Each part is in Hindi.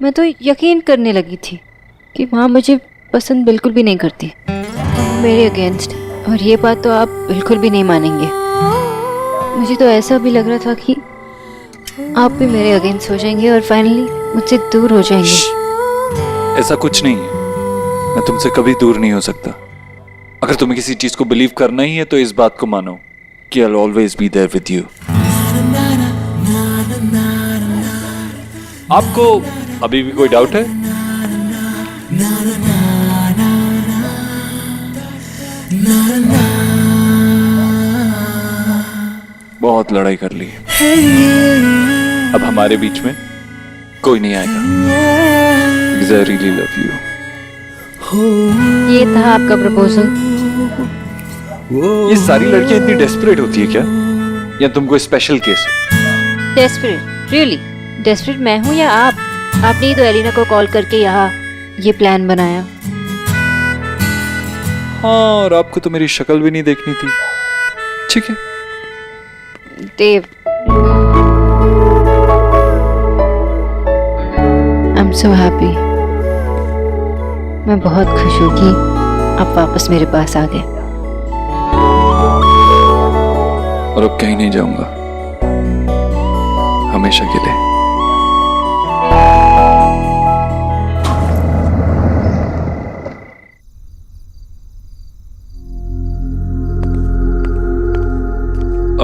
मैं तो यकीन करने लगी थी कि माँ मुझे पसंद बिल्कुल भी नहीं करती, मेरे अगेंस्ट। और ये बात तो आप बिल्कुल भी नहीं मानेंगे। मुझे तो ऐसा भी लग रहा था कि आप भी मेरे अगेंस्ट हो जाएंगे और फाइनली मुझसे दूर हो जाएंगे। ऐसा कुछ नहीं है, मैं तुमसे कभी दूर नहीं हो सकता। अगर तुम्हें किसी चीज को बिलीव करना ही है तो इस बात को मानो कि I'll always be there with you। आपको अभी भी कोई डाउट है? बहुत लड़ाई कर ली है, अब हमारे बीच में कोई नहीं आएगा। Because I really love you। ये था आपका प्रपोजल? ये सारी लड़कियां इतनी डेस्परेट होती है क्या, या तुम कोई special case? Desperate? Really desperate मैं हूँ या आप? आपने ही तो एलिना को कॉल करके यहाँ ये प्लान बनाया। हाँ, और आपको तो मेरी शक्ल भी नहीं देखनी थी। ठीक है देव, आई एम सो हैप्पी। मैं बहुत खुश हूँ कि आप वापस मेरे पास आ गए। और अब कहीं नहीं जाऊंगा, हमेशा के लिए।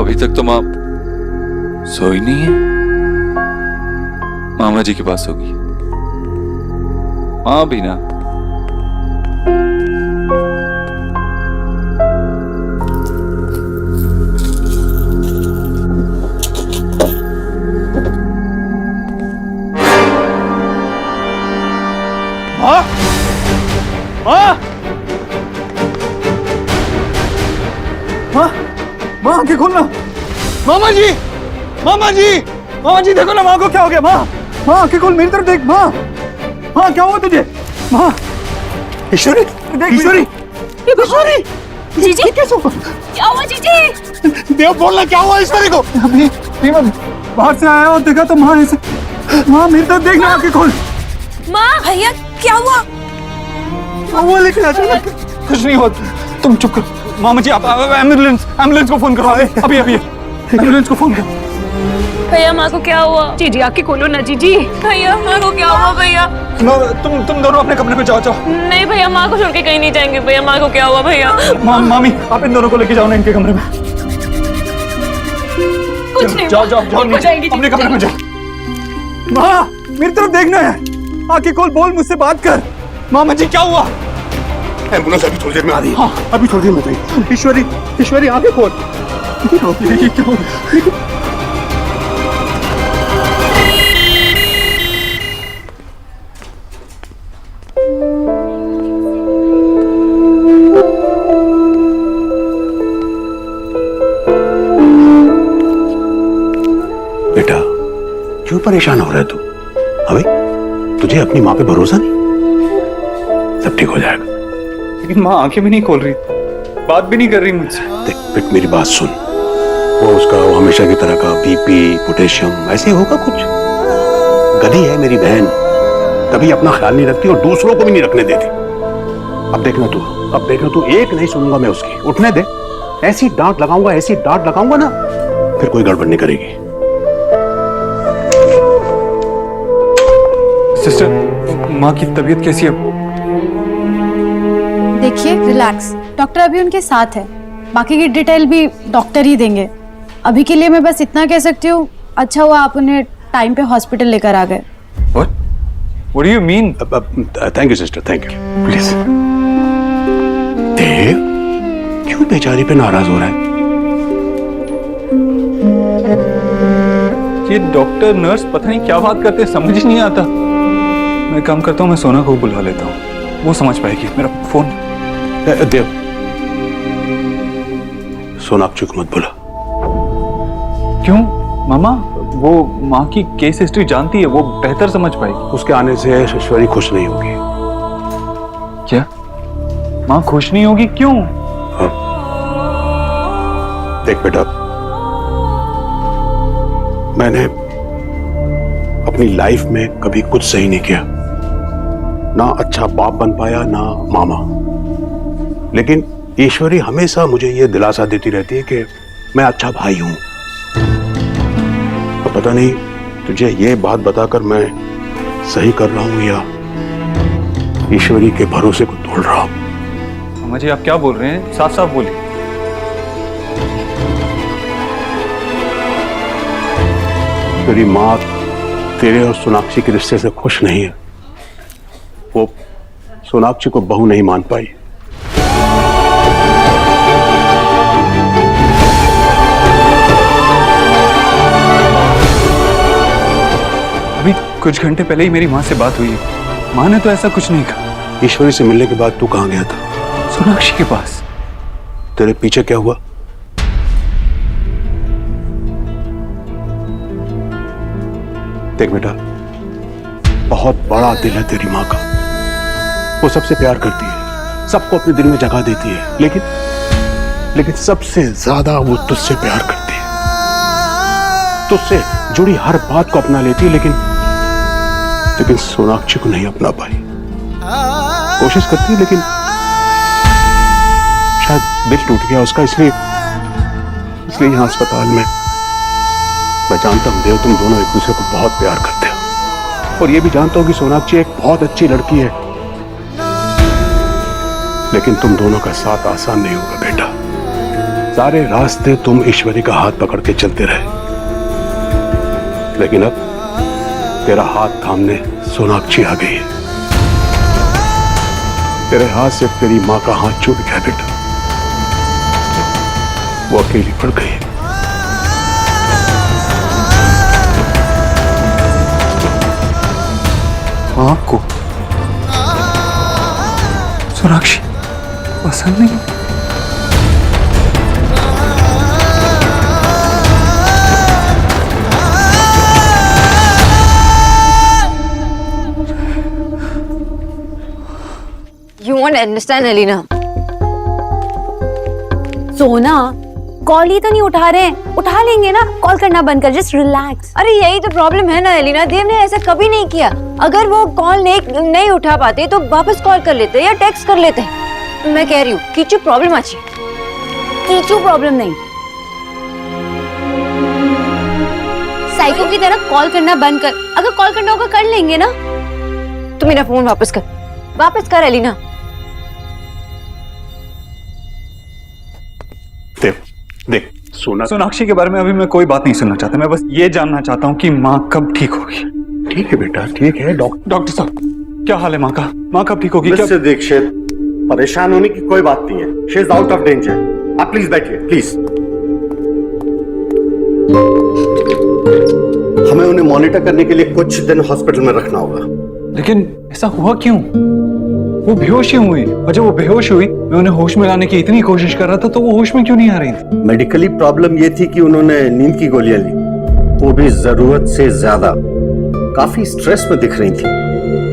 अभी तक तो माँ सोई नहीं है, मामा जी के पास होगी। माँ भी ना। माँ, माँ, माँ, माँ आंखें खोलना। मामा जी, मामा जी, मामा जी देखो ना, माँ को क्या हो गया? माँ, माँ आंखें खोल, मेरी तरफ देख। माँ, माँ क्या हुआ तुझे? माँ, ईश्वरी, ईश्वरी, ईश्वरी, जीजी कैसे हुआ? क्या हुआ जीजी? देव बोलना क्या हुआ ईश्वरी को? मैं बाहर से आया और देखा तो माँ ऐसे। माँ मेरी तरफ देखना, आंखें खोल। माँ भैया क्या हुआ? वो लेकिन अचानक कुछ नहीं हुआ, तुम चुप करो। मामा जी आप एम्बुलेंस को फोन करो, अभी अभी एम्बुलेंस को फोन करो। भैया माँ को क्या हुआ? जीजी आके खोलो ना जीजी। भैया माँ को क्या हुआ? भैया तुम दोनों अपने कमरे में जाओ। नहीं भैया, माँ को छोड़ के कहीं नहीं जाएंगे। भैया माँ को क्या हुआ? भैया मामी आप इन दोनों को लेके जाओ ना इनके कमरे में। कुछ नहीं, जाओ नीचे अपने कमरे में जाओ। माँ मेरी तरफ देखना है, आंखें खोल, बोल मुझसे बात कर। मामा जी क्या हुआ? एम्बुलेंस अभी थोड़ी देर में आ रही है। हाँ अभी थोड़ी देर में तो। ईश्वरी, ईश्वरी आंखें खोल। ये क्या हुआ? बेटा क्यों परेशान हो रहा है तू? अबे तुझे अपनी माँ पे भरोसा नहीं? सब ठीक हो जाएगा। लेकिन माँ आंखें भी नहीं खोल रही, बात भी नहीं कर रही मुझसे। देख बेट मेरी बात सुन, वो हमेशा की तरह का बीपी, पोटेशियम ऐसे होगा कुछ। गधी है मेरी बहन, कभी अपना ख्याल नहीं रखती और दूसरों को भी नहीं रखने देती। अब देखना तू, एक नहीं सुनूंगा मैं उसकी। उठने दे, ऐसी डांट लगाऊंगा ना, फिर कोई गड़बड़ नहीं करेगी। सिस्टर, माँ की तबीयत कैसी है? देखिए रिलैक्स, डॉक्टर अभी उनके साथ है, बाकी की डिटेल भी डॉक्टर ही देंगे। अभी के लिए मैं बस इतना कह सकती हूँ, अच्छा हुआ आप उन्हें टाइम पे हॉस्पिटल लेकर आ गए। What do you mean? Thank you sister, thank you. Please Dev, क्यों बेचारी पे नाराज हो रहा है? ये डॉक्टर नर्स पता नहीं क्या बात करते हैं, समझ ही नहीं आता। मैं काम करता हूँ, मैं सोना को बुला लेता हूँ, वो समझ पाएगी। मेरा फोन। देव, सोनाक्षी को मत बुला। क्यों मामा? वो माँ की केस हिस्ट्री जानती है, वो बेहतर समझ पाएगी। उसके आने से ईश्वरी खुश नहीं होगी। क्या माँ खुश नहीं होगी? क्यों? हाँ। देख बेटा, मैंने अपनी लाइफ में कभी कुछ सही नहीं किया, ना अच्छा बाप बन पाया ना मामा। लेकिन ईश्वरी हमेशा मुझे यह दिलासा देती रहती है कि मैं अच्छा भाई हूं। तो पता नहीं तुझे ये बात बताकर मैं सही कर रहा हूं या ईश्वरी के भरोसे को तोड़ रहा हूं। मामा जी आप क्या बोल रहे हैं, साफ साफ बोलिए। तेरी माँ तेरे और सोनाक्षी के रिश्ते से खुश नहीं है। वो सोनाक्षी को बहू नहीं मान पाई। अभी कुछ घंटे पहले ही मेरी माँ से बात हुई है, माँ ने तो ऐसा कुछ नहीं कहा। ईश्वरी से मिलने के बाद तू कहाँ गया था? सोनाक्षी के पास। तेरे पीछे क्या हुआ? देख बेटा, बहुत बड़ा दिल है तेरी माँ का। वो सबसे प्यार करती है, सबको अपने दिल में जगह देती है, लेकिन सबसे ज्यादा वो तुझसे प्यार करती है। तुझसे जुड़ी हर बात को अपना लेती है, लेकिन सोनाक्षी को नहीं अपना पाई। कोशिश करती है लेकिन शायद दिल टूट गया उसका, इसलिए यहाँ अस्पताल में। मैं जानता हूं देव, तुम दोनों एक दूसरे को बहुत प्यार करते हो, और ये भी जानता हूं कि सोनाक्षी एक बहुत अच्छी लड़की है। लेकिन तुम दोनों का साथ आसान नहीं होगा बेटा। सारे रास्ते तुम ईश्वरी का हाथ पकड़ के चलते रहे, लेकिन अब तेरा हाथ थामने सोनाक्षी आ गई है। तेरे हाथ से तेरी माँ का हाथ छूट गया बेटा, वो अकेली पड़ गई है। आपको सोनाक्षी पसंद नहीं? You won't understand, Alina. सोना, कॉल ही तो नहीं उठा रहे हैं। उठा लेंगे ना, कॉल करना बंद कर, जस्ट रिलैक्स। अरे यही तो प्रॉब्लम है ना एलिना, देव ने ऐसा कभी नहीं किया। अगर वो कॉल नहीं उठा पाते तो वापस कॉल कर लेते या टेक्स्ट कर लेते। मैं कह रही हूँ कीचू प्रॉब्लम अच्छी। कीचू प्रॉब्लम नहीं, साइको की तरह कॉल करना बंद कर। अगर कॉल करना होगा कर लेंगे ना। तू मेरा फोन वापस कर एलिना। देख सोनाक्षी के बारे में अभी मैं कोई बात नहीं सुनना चाहता। मैं बस ये जानना चाहता हूँ कि माँ कब ठीक होगी। ठीक है बेटा, ठीक है। डॉक्टर साहब, क्या हाल है माँ का? माँ कब ठीक होगी? मिस्टर दीक्षित, परेशान होने की कोई बात नहीं है। She is out of danger. आप प्लीज बैठिए, प्लीज। हमें उन्हें मॉनिटर करने के लिए कुछ दिन हॉस्पिटल में रखना होगा। लेकिन ऐसा हुआ क्यों? वो बेहोश ही हुई, और जब वो बेहोश हुई मैं उन्हें होश में लाने की इतनी कोशिश कर रहा था तो वो होश में क्यों नहीं आ रही थी? मेडिकली प्रॉब्लम ये थी कि उन्होंने नींद की गोलियां ली, वो भी जरूरत से ज्यादा। काफी स्ट्रेस में दिख रही थी।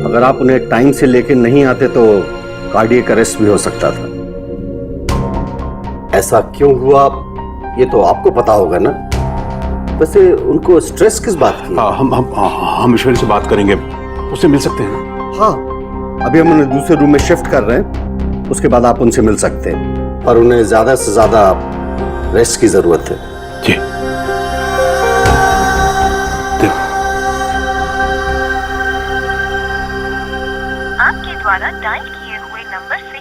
अगर आप उन्हें टाइम से लेके नहीं आते तो कार्डियक अरेस्ट भी हो सकता था। ऐसा क्यों हुआ ये तो आपको पता होगा ना। वैसे उनको स्ट्रेस किस बात की? हम ईश्वरी से बात करेंगे, उससे मिल सकते हैं? हाँ, अभी हम उन्हें दूसरे रूम में शिफ्ट कर रहे हैं, उसके बाद आप उनसे मिल सकते हैं। पर उन्हें ज्यादा से ज्यादा रेस्ट की जरूरत है। जी। आपके द्वारा डायल किए हुए नंबर से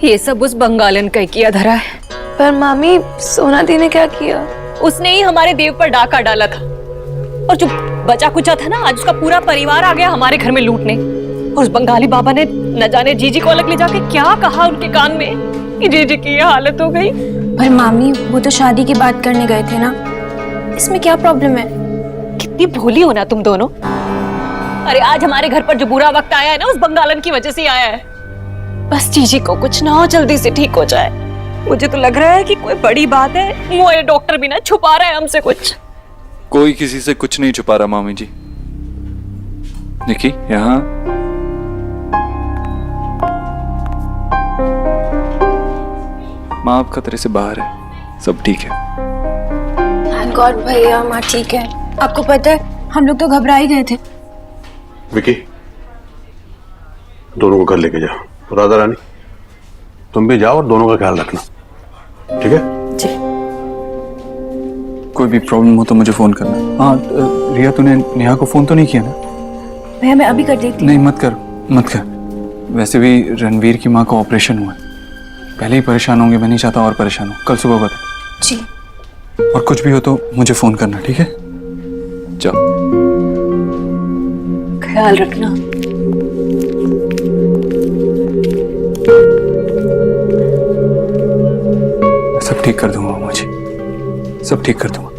ये सब उस बंगालन का किया धरा है। पर मामी, सोना दी ने क्या किया? उसने ही हमारे देव पर डाका डाला था, और जो बचा कुचा था ना, आज उसका पूरा परिवार आ गया हमारे घर में लूटने। और उस बंगाली बाबा ने न जाने जीजी को अलग ले जाके क्या कहा उनके कान में कि जीजी की ये हालत हो गई। पर मामी, वो तो शादी की बात करने गए थे ना, इसमें क्या प्रॉब्लम है? कितनी भोली हो ना तुम दोनों। अरे आज हमारे घर पर जो बुरा वक्त आया है ना, उस बंगालन की वजह से ही आया है। बस जीजी को कुछ ना हो, जल्दी से ठीक हो जाए। मुझे तो लग रहा है कि कोई बड़ी बात है। वो ये डॉक्टर भी ना छुपा रहा है हमसे कुछ। कोई किसी से कुछ नहीं छुपा रहा मामी जी। निकी, यहाँ माँ आप खतरे से बाहर है। सब ठीक है। थैंक गॉड भैया माँ ठीक है। आपको पता है हम लोग तो घबरा ही गए थे। विकी, दोनों को घर लेके जाओ। राधा रानी, तुम भी जाओ और दोनों का ख्याल रखना, ठीक है? जी। कोई भी प्रॉब्लम हो तो मुझे फोन करना। हाँ रिया, तूने नेहा को फोन तो नहीं किया ना? भैया मैं अभी कर देती हूँ। नहीं मत कर, मत कर। वैसे भी रणवीर की माँ का ऑपरेशन हुआ है, पहले ही परेशान होंगे, मैं नहीं चाहता और परेशान हो। कल सुबह बता। जी। और कुछ भी हो तो मुझे फोन करना, ठीक है? जाओ। ख्याल रखना। सब ठीक कर दूंगा मामा जी, सब ठीक कर दूंगा।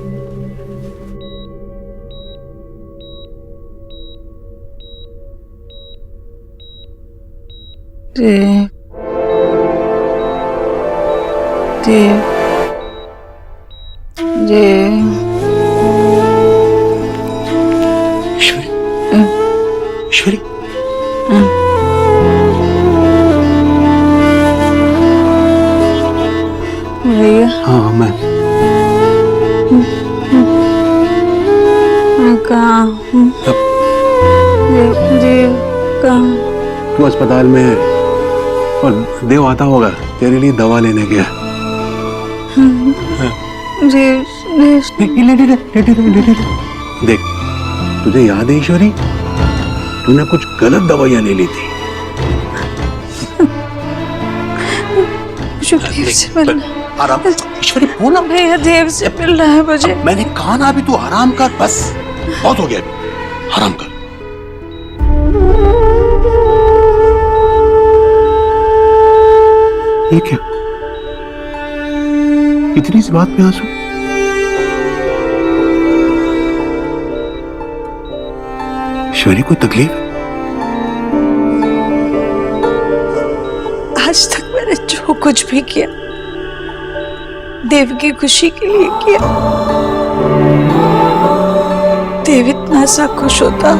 देव, देव, देव। ईश्वरी, ईश्वरी, भैया हाँ मैं कहाँ हूँ? देव, देव कहाँ? तू अस्पताल में है और देव आता होगा तेरे लिए दवा लेने गया। देव, देव। देख, तुझे याद है ईश्वरी, तूने कुछ गलत दवाइयां ले ली थी। मुझे देव से मिलना। आराम, ईश्वरी बोला। भैया देव से मिलना है मुझे। मैंने कहा ना, अभी तू आराम कर, बस बहुत हो गया, अभी आराम कर। ये क्या, इतनी सी बात में आंसू? ईश्वरी कोई तकलीफ? आज तक मैंने जो कुछ भी किया देव की खुशी के लिए किया। देव इतना सा खुश होता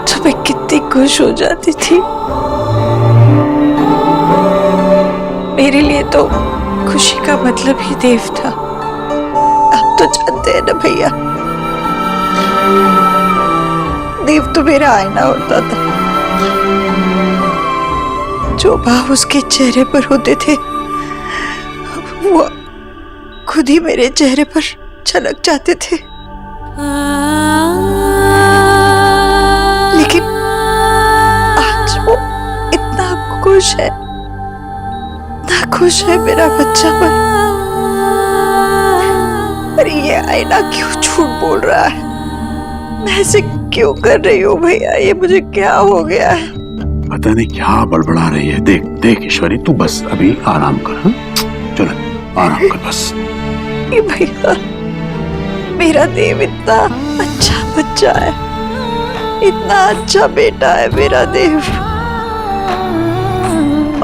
तो मैं कितनी खुश हो जाती थी। मेरे लिए तो खुशी का मतलब ही देव था। आप तो जानते हैं ना भैया, देव तो मेरा आईना होता था। जो भाव उसके चेहरे पर होते थे वो खुद ही मेरे चेहरे पर झलक जाते थे। लेकिन आज वो इतना खुश है, इतना खुश है मेरा बच्चा पर ये आईना क्यों झूठ बोल रहा है? मैं ऐसे क्यों कर रही हूँ भैया? ये मुझे क्या हो गया है? पता नहीं क्या बड़बड़ा रही है। देख देख ईश्वरी, तू बस अभी आराम कर। हाँ, चलो आराम कर बस। ये भैया, मेरा देव इतना अच्छा बच्चा है, इतना अच्छा बेटा है मेरा देव,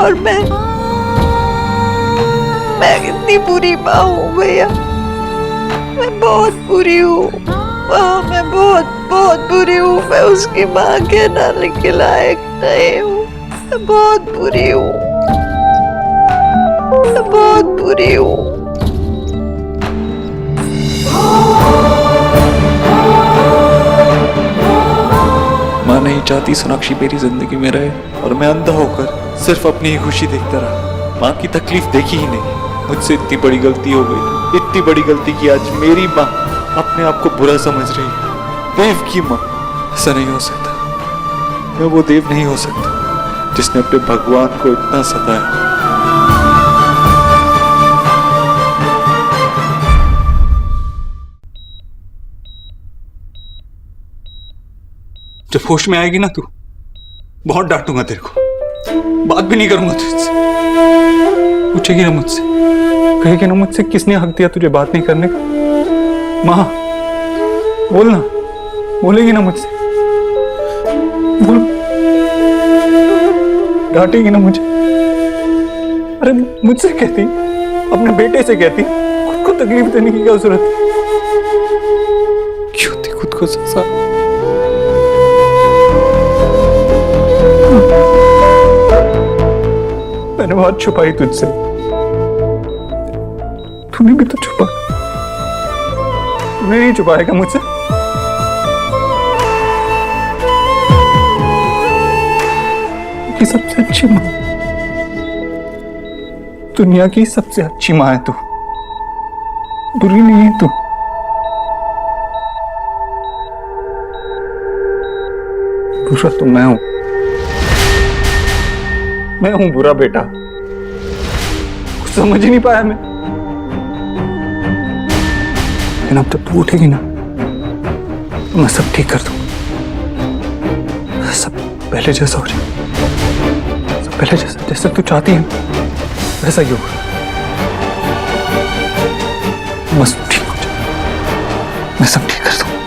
और मैं इतनी बुरी माँ हूँ भैया। मैं बहुत बुरी हूँ। मैं बहुत बुरी हूँ। मैं उसकी माँ के नाने के लायक नहीं हूँ। मैं बहुत बुरी हूँ। मैं बहुत बुरी हूँ। माँ नहीं चाहती सोनाक्षी मेरी जिंदगी में रहे और मैं अंधा होकर सिर्फ अपनी ही खुशी देखता रहा। माँ की तकलीफ देखी ही नहीं। मुझसे इतनी बड़ी गलती हो गई, इतनी बड़ी गलती की आज मेरी माँ अपने आप को बुरा समझ रही है। देव की माँ, ऐसा नहीं हो सकता। मैं वो देव नहीं हो सकता जिसने अपने भगवान को इतना सताया। जब होश में आएगी ना तू, बहुत डांटूंगा तेरे को, बात भी नहीं करूंगा तुझसे। पूछेगी ना मुझसे, कहेगी ना मुझसे किसने हक दिया तुझे बात नहीं करने का? माँ बोलना, बोलेगी ना मुझसे, बोल, डांटेगी ना मुझे? अरे मुझसे कहती, अपने बेटे से कहती, खुद को तकलीफ देने की क्या जरूरत है? क्यों थी खुद को सजा? मैंने बात छुपाई तुझसे, तूने भी तो छुपा, तूने नहीं छुपाएगा मुझसे? की सबसे अच्छी माँ, दुनिया की सबसे अच्छी माँ है तू, बुरी नहीं है तू। बुरा तो मैं हूं बुरा बेटा, कुछ समझ ही नहीं पाया मैं। लेकिन अब जब तू उठेगी ना तो मैं सब ठीक कर दूंगा, सब पहले जैसा हो जाए, सब पहले जैसा, जैसे तू चाहती है वैसा ही होगा। बस ठीक हो जा, मैं सब ठीक कर दूंगा,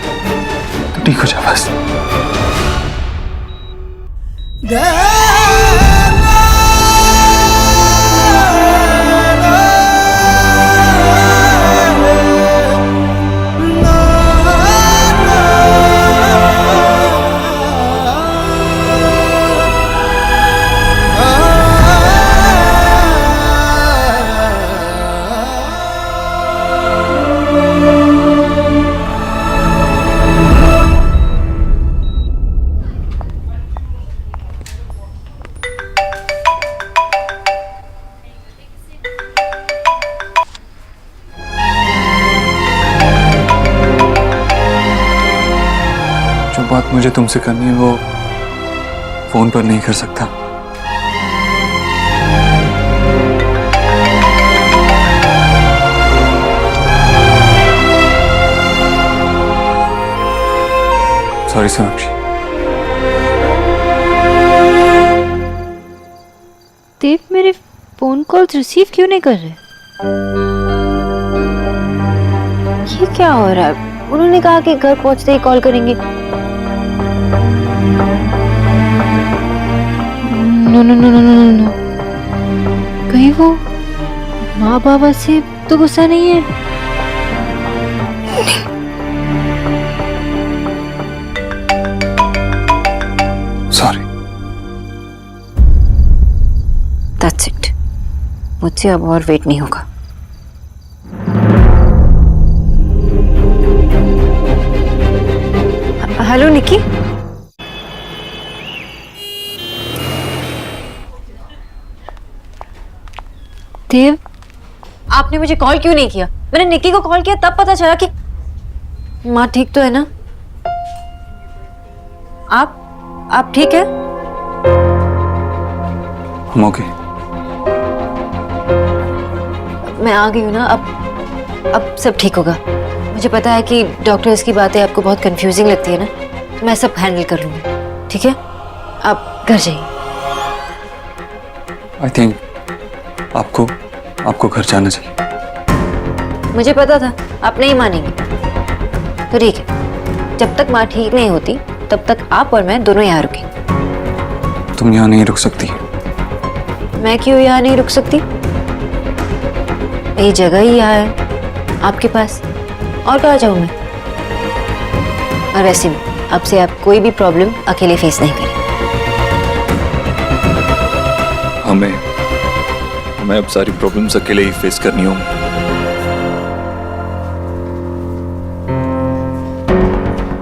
तू ठीक हो जा बस। बात मुझे तुमसे करनी है वो फोन पर नहीं कर सकता। सॉरी सोनाक्षी। देव मेरे फोन कॉल्स रिसीव क्यों नहीं कर रहे? ये क्या हो रहा है? उन्होंने कहा कि घर पहुंचते ही कॉल करेंगे। No no no no no no, कहीं वो माँ बाबा से तो गुस्सा नहीं है? सॉरी। दैट्स इट, मुझसे अब और वेट नहीं होगा। हेलो निकी। देव, आपने मुझे कॉल क्यों नहीं किया? मैंने निकी को कॉल किया तब पता चला कि माँ ठीक तो है ना? आप ठीक है? हम ओके। मैं आ गई हूँ ना, अब सब ठीक होगा। मुझे पता है कि डॉक्टर्स की बातें आपको बहुत कंफ्यूजिंग लगती है ना, तो मैं सब हैंडल कर लूंगी, ठीक है? आप घर जाइए। आई थिंक आपको घर जाना चाहिए। मुझे पता था आप नहीं मानेंगे, तो ठीक है, जब तक माँ ठीक नहीं होती तब तक आप और मैं दोनों यहाँ रुकें। तुम यहाँ नहीं रुक सकती। मैं क्यों यहाँ नहीं रुक सकती? ये जगह ही यहाँ है आपके पास, और कहाँ जाऊँ मैं? और वैसे भी अब से आप कोई भी प्रॉब्लम अकेले फेस नहीं करें। हमें अब सारी प्रॉब्लम्स अकेले ही फेस करनी होंगी।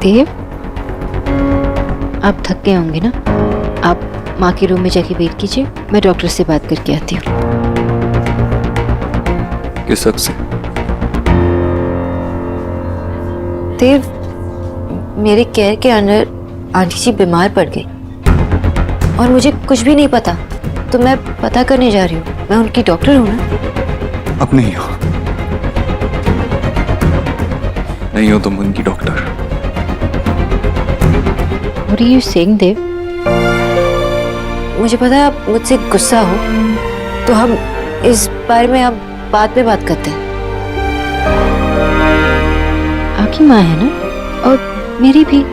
देव, आप थक गए होंगे ना, आप माँ के रूम में जाके वेट कीजिए, मैं डॉक्टर से बात करके आती हूँ। किस हक से? देव, मेरे केयर के अंदर आंटी जी बीमार पड़ गई और मुझे कुछ भी नहीं पता, तो मैं पता करने जा रही हूँ। मैं उनकी डॉक्टर हूँ ना। अब नहीं हो। नहीं हो तुम उनकी doctor. What are you saying, देव? मुझे पता है आप मुझसे गुस्सा हो, तो हम इस बारे में अब बाद में बात करते हैं। आपकी माँ है ना, और मेरी भी।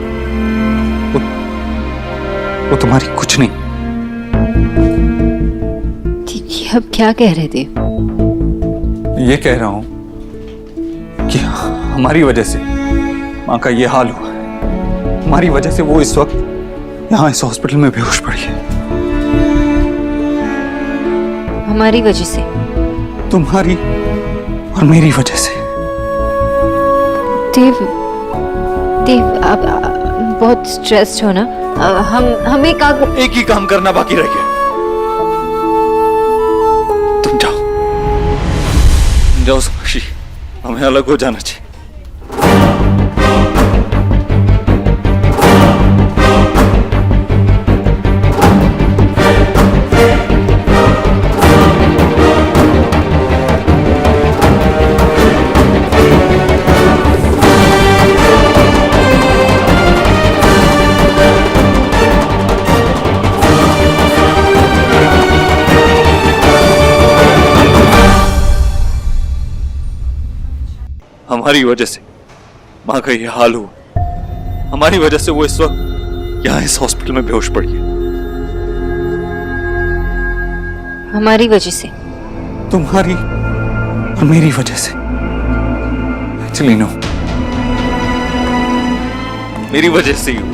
वो तुम्हारी कुछ नहीं। अब क्या कह रहे थे? ये कह रहा हूं कि हमारी वजह से माँ का ये हाल हुआ है। हमारी वजह से वो इस वक्त यहाँ इस हॉस्पिटल में बेहोश पड़ी है। हमारी वजह से? तुम्हारी और मेरी वजह से। देव, देव आप बहुत स्ट्रेस्ड हो ना। हम एक ही काम करना बाकी रह गया। तुम जाओ सोनाक्षी, हमें अलग हो जाना चाहिए। हमारी वजह से माँ का ये हाल हुआ। हमारी वजह से वो इस वक्त यहाँ इस हॉस्पिटल में बेहोश पड़ी है। हमारी वजह से? तुम्हारी और मेरी वजह से। एक्चुअली नो, मेरी वजह से ही हुआ।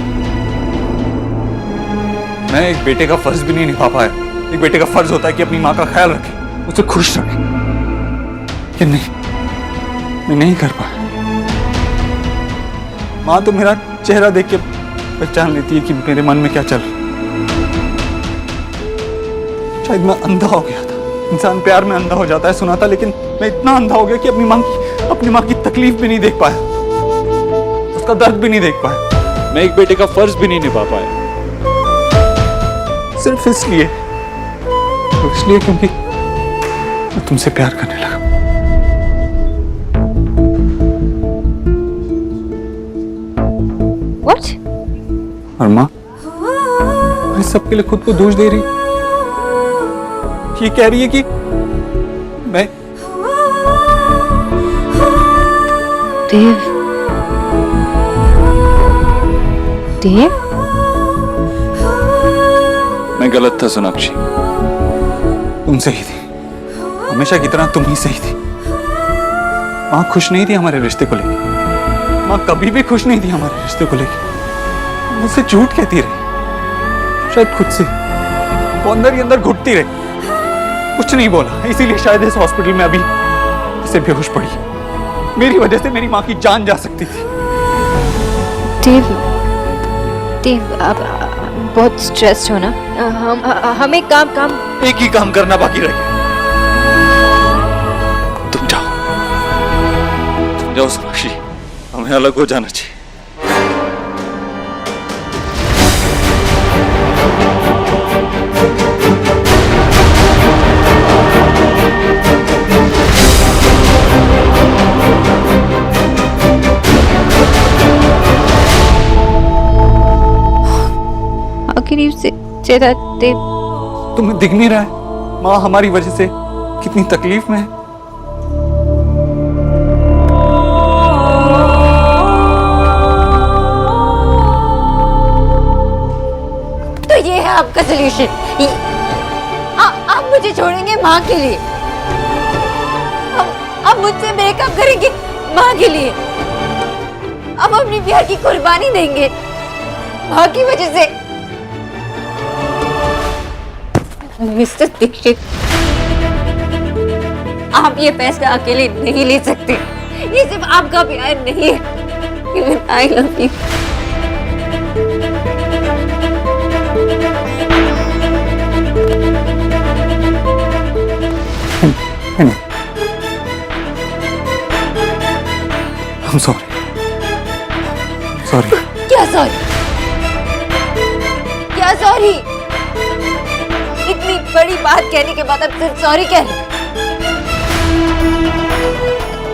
मैं एक बेटे का फर्ज भी नहीं निभा पाया। एक बेटे का फर्ज होता है कि अपनी माँ का ख्याल रखे, उसे खुश रखे। कि नहीं, मैं नहीं कर पाया। माँ तो मेरा चेहरा देख के पहचान लेती है कि मेरे मन में क्या चल रहा है। शायद मैं अंधा हो गया था। इंसान प्यार में अंधा हो जाता है, सुना था, लेकिन मैं इतना अंधा हो गया कि अपनी माँ की तकलीफ भी नहीं देख पाया, उसका दर्द भी नहीं देख पाया। मैं एक बेटे का फर्ज भी नहीं निभा पाया, सिर्फ इसलिए क्योंकि मैं तुमसे प्यार करने लगा। What? और माँ इस सब के लिए खुद को दोष दे रही, ये कह रही है कि मैं देव, देव, मैं गलत था सोनाक्षी। तुम सही थी, हमेशा की तरह तुम ही सही थी। माँ खुश नहीं थी हमारे रिश्ते को लेकर। माँ कभी भी खुश नहीं थी हमारे रिश्ते को लेकर। मुझसे झूठ कहती रही, शायद खुद से वो अंदर ही अंदर घुटती रही, कुछ नहीं बोला। इसीलिए शायद इस हॉस्पिटल में अभी इसे बेहोश पड़ी। मेरी वजह से मेरी माँ की जान जा सकती थी। देव, देव आप बहुत स्ट्रेस्ड हो ना। हमें काम एक ही काम करना बाकी रह गया। तुम जाओ सोनाक्षी, हमें अलग हो जाना चाहिए। आखिरी से चेहरा देव, तुम्हें दिख नहीं रहा है माँ हमारी वजह से कितनी तकलीफ में है। तो ये है आपका सोल्यूशन? आप मुझे छोड़ेंगे माँ के लिए? आप मुझसे ब्रेकअप करेंगे माँ के लिए? आप अपनी प्यार की कुर्बानी देंगे माँ की वजह से? मिस्टर दीक्षित, आप ये फैसला अकेले नहीं ले सकते। ये सिर्फ आपका प्यार नहीं है, आई love you. I'm sorry. Sorry. क्या सॉरी? क्या सॉरी? इतनी बड़ी बात कहने के बाद अब सिर्फ सॉरी कह रहे?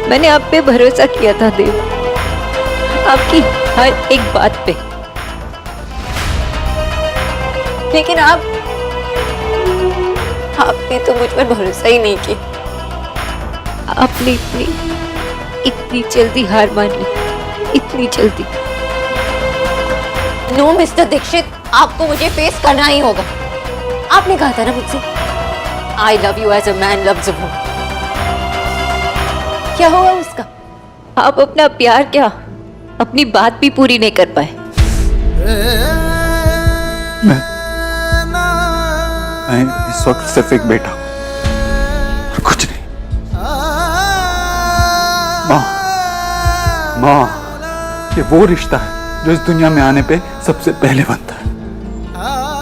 मैंने आप पे भरोसा किया था देव, आपकी हर एक बात पे, लेकिन आपने तो मुझ पर भरोसा ही नहीं किया। आपने इतनी जल्दी हार मान ली, इतनी जल्दी। नो मिस्टर दीक्षित, आपको मुझे फेस करना ही होगा। आपने कहा था ना मुझसे, I love you as a man loves a woman. क्या हुआ उसका? आप अपना प्यार क्या, अपनी बात भी पूरी नहीं कर पाए। मैं इस वक्त सिर्फ एक बेटा हूं, और कुछ नहीं। ये वो रिश्ता है जो इस दुनिया में आने पे सबसे पहले बनता है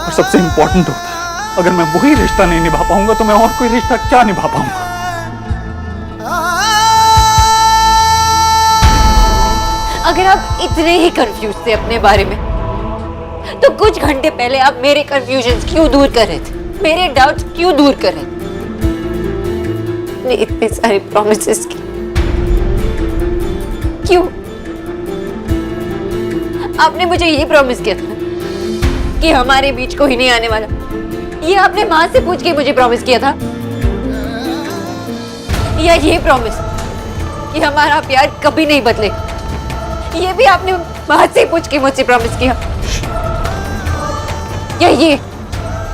और सबसे इंपॉर्टेंट होता है। अगर मैं वही रिश्ता नहीं निभा पाऊंगा तो मैं और कोई रिश्ता क्या निभा पाऊंगा? अगर आप इतने ही कंफ्यूज थे अपने बारे में तो कुछ घंटे पहले आप मेरे कंफ्यूजन क्यों दूर कर रहे थे? मेरे डाउट्स क्यों दूर कर रहे थे? इतने सारे प्रॉमिसेस की क्यों? आपने मुझे ये प्रॉमिस किया था कि हमारे बीच कोई नहीं आने वाला। ये आपने माँ से पूछ के मुझे प्रॉमिस किया था, या ये प्रॉमिस कि हमारा प्यार कभी नहीं बदलेगा, ये भी आपने माँ से पूछ के मुझसे प्रॉमिस किया, या ये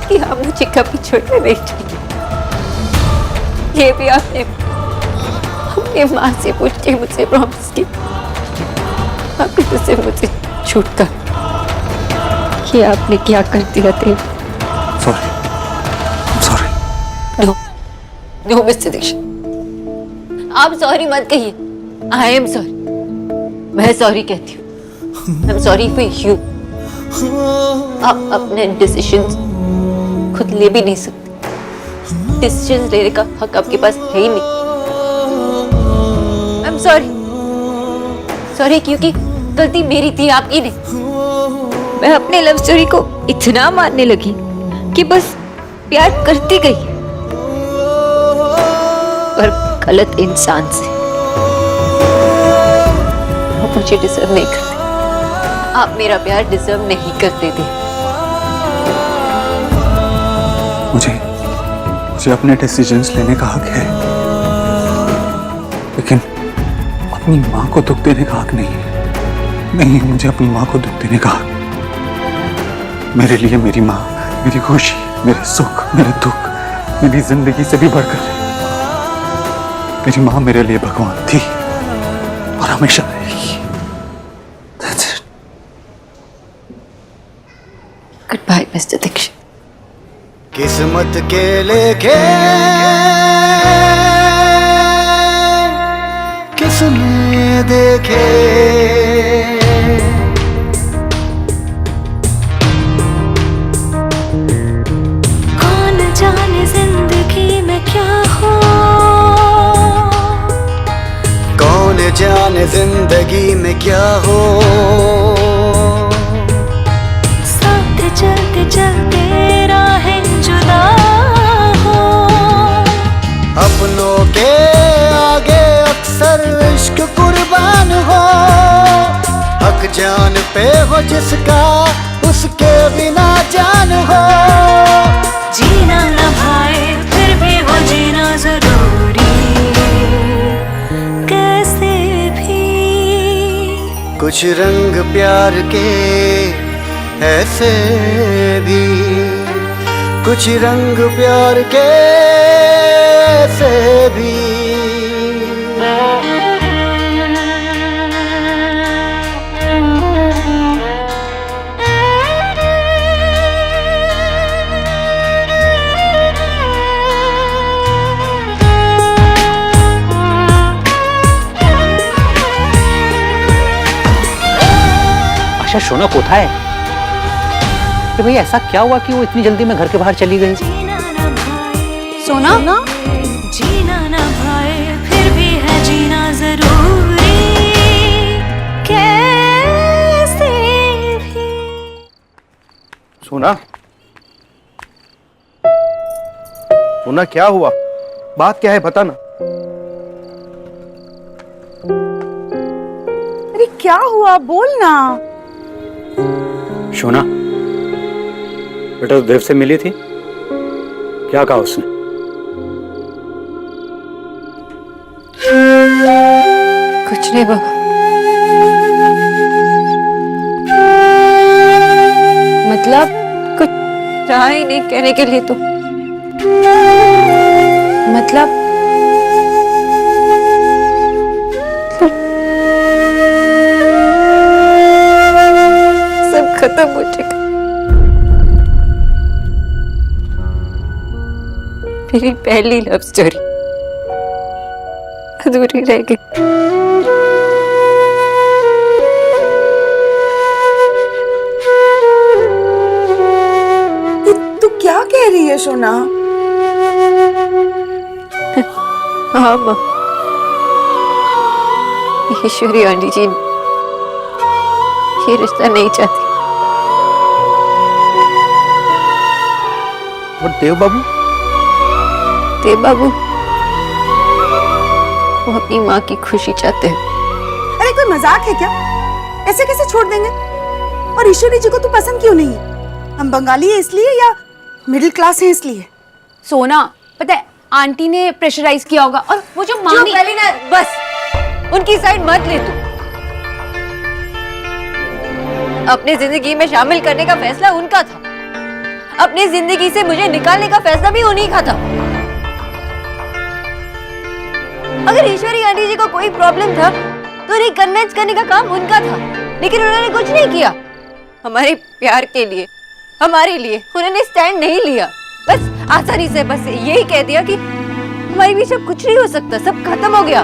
कि आप मुझे कभी छोड़ना नहीं चाहिए, ये भी आपने अपने माँ से पूछ के मुझसे प्रॉमिस किया। आपने मुझसे मुझे छूटता कि आपने क्या कर दिया थे। सॉरी नो मिस्टर दीक्षित, आप सॉरी मत कहिए। आई एम सॉरी, मैं सॉरी कहती हूँ। I am sorry for you. आप अपने डिसीजंस खुद ले भी नहीं सकते। डिसीजंस लेने का हक आपके पास है ही नहीं। आई एम सॉरी क्योंकि गलती मेरी थी, आपकी नहीं। मैं अपने लव स्टोरी को इतना मानने लगी कि बस प्यार करती गई, पर गलत इंसान से। आप मुझे डिजर्व नहीं करते, आप मेरा प्यार डिजर्व नहीं करते थे। मुझे अपने डिसीजंस लेने का हक है, लेकिन अपनी माँ को दुख देने का हक नहीं है। नहीं, मुझे अपनी माँ को दुख देने का हक। मेरे लिए मेरी माँ मेरी खुशी, मेरे सुख, मेरे दुख, मेरी जिंदगी से भी बढ़कर है। मेरी माँ मेरे लिए भगवान थी और हमेशा रहेगी। That's it. Goodbye, Mr. Dixit. किस्मत के लेखे किसने देखे, कौन जाने जिंदगी में क्या हो, कौन जाने जिंदगी में क्या हो। साथ चलते चलते राहें जुदा हो, अपनों के आगे अक्सर इश्क कुर्बान हो। हक जान पे हो जिसका, उसके बिना जान हो। जीना न भाए फिर भी हो जीना जरूरी, कैसे भी। कुछ रंग प्यार के ऐसे भी, कुछ रंग प्यार के ऐसे भी। अच्छा सोना कोथा है? कि भाई ऐसा क्या हुआ कि वो इतनी जल्दी में घर के बाहर चली गई? सोना जीना न भाए फिर भी है जीना जरूरी, कैसे भी। सोना, सोना क्या हुआ? बात क्या है बता ना। अरे क्या हुआ, बोल ना। सोना बेटा तो देव से मिली थी, क्या कहा उसने? कुछ नहीं बाबा। मतलब कुछ रहा ही नहीं कहने के लिए तो। मतलब सब खत्म हो चुका। मेरी पहली लव स्टोरी अधूरी रह गई। सोना। हाँ माँ, ईश्वरी आंटी जी ये रिश्ता नहीं चाहती। और देव बाबू? देव बाबू वो अपनी माँ की खुशी चाहते हैं। अरे कोई मजाक है क्या? ऐसे कैसे छोड़ देंगे? और ईश्वरी जी को तू पसंद क्यों नहीं है? हम बंगाली है इसलिए या मिडिल क्लास है इसलिए? सोना, पता है आंटी ने प्रेशराइज किया होगा, और वो जो मामी। ना बस उनकी साइड मत ले तू। अपनी जिंदगी में शामिल करने का फैसला उनका था, अपनी जिंदगी से मुझे निकालने का फैसला भी उन्हीं का था। अगर ईश्वरी आंटी जी को कोई प्रॉब्लम था तो उन्हें कन्विंस करने का काम उनका था, लेकिन उन्होंने कुछ नहीं किया। हमारे प्यार के लिए, हमारे लिए उन्होंने स्टैंड नहीं लिया। बस आसानी से बस यही कह दिया कि हमारे बीच अब कुछ नहीं हो सकता, सब खत्म हो गया।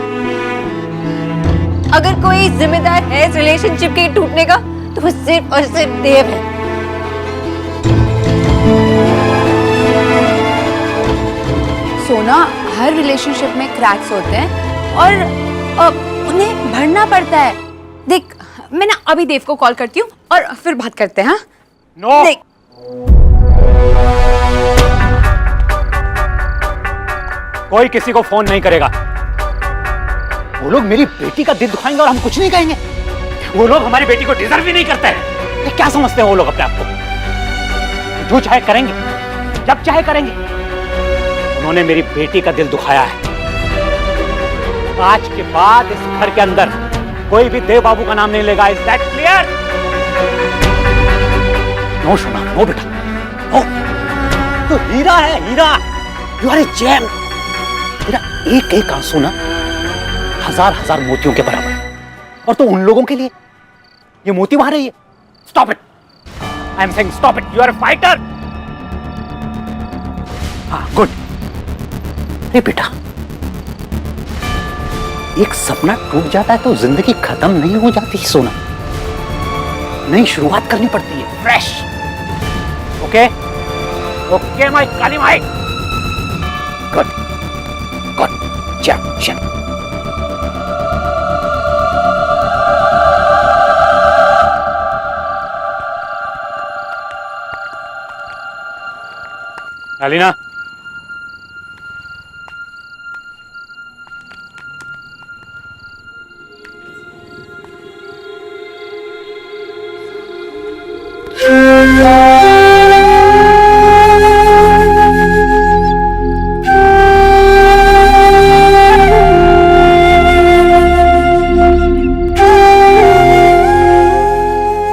अगर कोई जिम्मेदार है इस रिलेशनशिप के टूटने का तो वो सिर्फ और सिर्फ देव है। सोना, हर रिलेशनशिप में क्रैक्स होते हैं और उन्हें भरना पड़ता है। देख, मैं ना अभी देव को कॉल करती हूँ और फिर बात करते हैं। हाँ? नो। देख, कोई किसी को फोन नहीं करेगा। वो लोग मेरी बेटी का दिल दुखाएंगे और हम कुछ नहीं कहेंगे। वो लोग हमारी बेटी को डिजर्व भी नहीं करते हैं। ये क्या समझते हैं वो लोग अपने आप को? जो चाहे करेंगे, जब चाहे करेंगे। उन्होंने मेरी बेटी का दिल दुखाया है। आज के बाद इस घर के अंदर कोई भी देव बाबू का नाम नहीं लेगा। Is that clear? नो सोना, नो बेटा, नो। तो हीरा है, हीरा। You are a gem. तेरा एक एक आंसू ना हजार हजार मोतियों के बराबर है। और तो उन लोगों के लिए ये मोती बहा रही है। Stop it. I am saying stop it. You are a fighter. हाँ, गुड। अरे बेटा, एक सपना टूट जाता है तो जिंदगी खत्म नहीं हो जाती सोना, नई शुरुआत करनी पड़ती है, fresh. Okay okay my Kali my. Good good. चल चल। अलीना,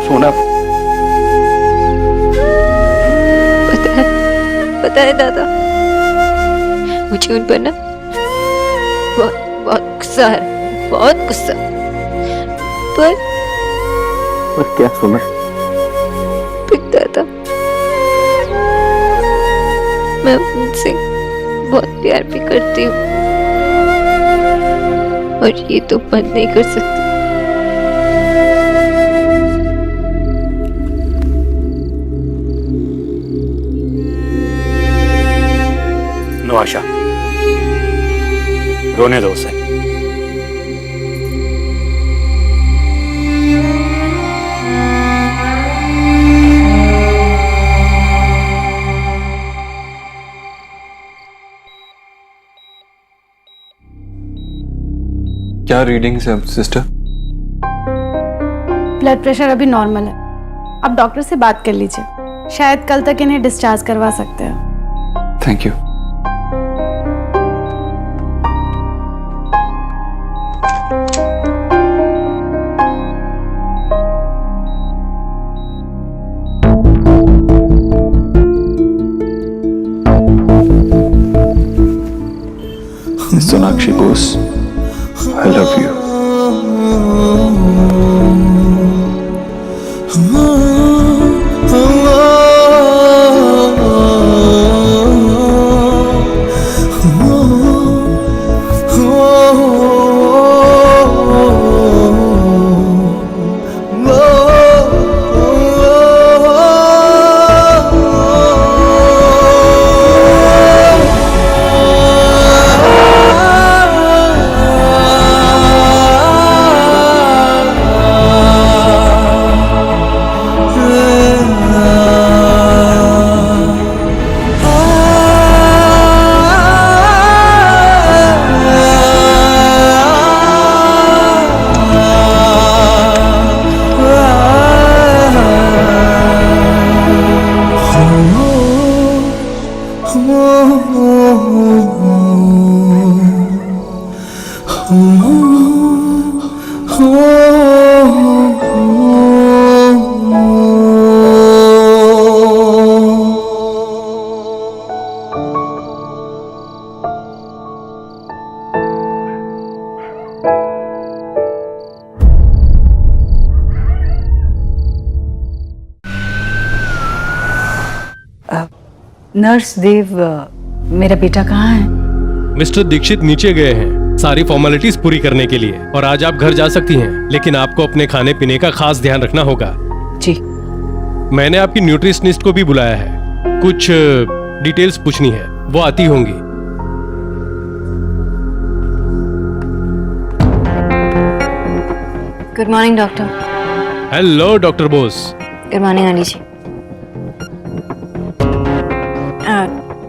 सोना, पता है दादा, मुझे उन पर ना बहुत बहुत गुस्सा है, बहुत गुस्सा। पर क्या सोना? दादा, मैं उनसे बहुत प्यार भी करती हूँ और ये तो बंद नहीं कर सकती। नो आशा, रोने दो उसे। क्या रीडिंग्स है सिस्टर? ब्लड प्रेशर अभी नॉर्मल है। आप डॉक्टर से बात कर लीजिए, शायद कल तक इन्हें डिस्चार्ज करवा सकते हैं। Thank you. Sonakshi Bose, I love you. Nurse Dev, मेरा बेटा कहाँ है? मिस्टर दीक्षित नीचे गए हैं सारी फॉर्मेलिटीज पूरी करने के लिए, और आज आप घर जा सकती हैं, लेकिन आपको अपने खाने पीने का खास ध्यान रखना होगा। जी। मैंने आपकी न्यूट्रिशनिस्ट को भी बुलाया है, कुछ डिटेल्स पूछनी है, वो आती होंगी। Good morning doctor. Hello doctor Bose. Good morning aunty ji.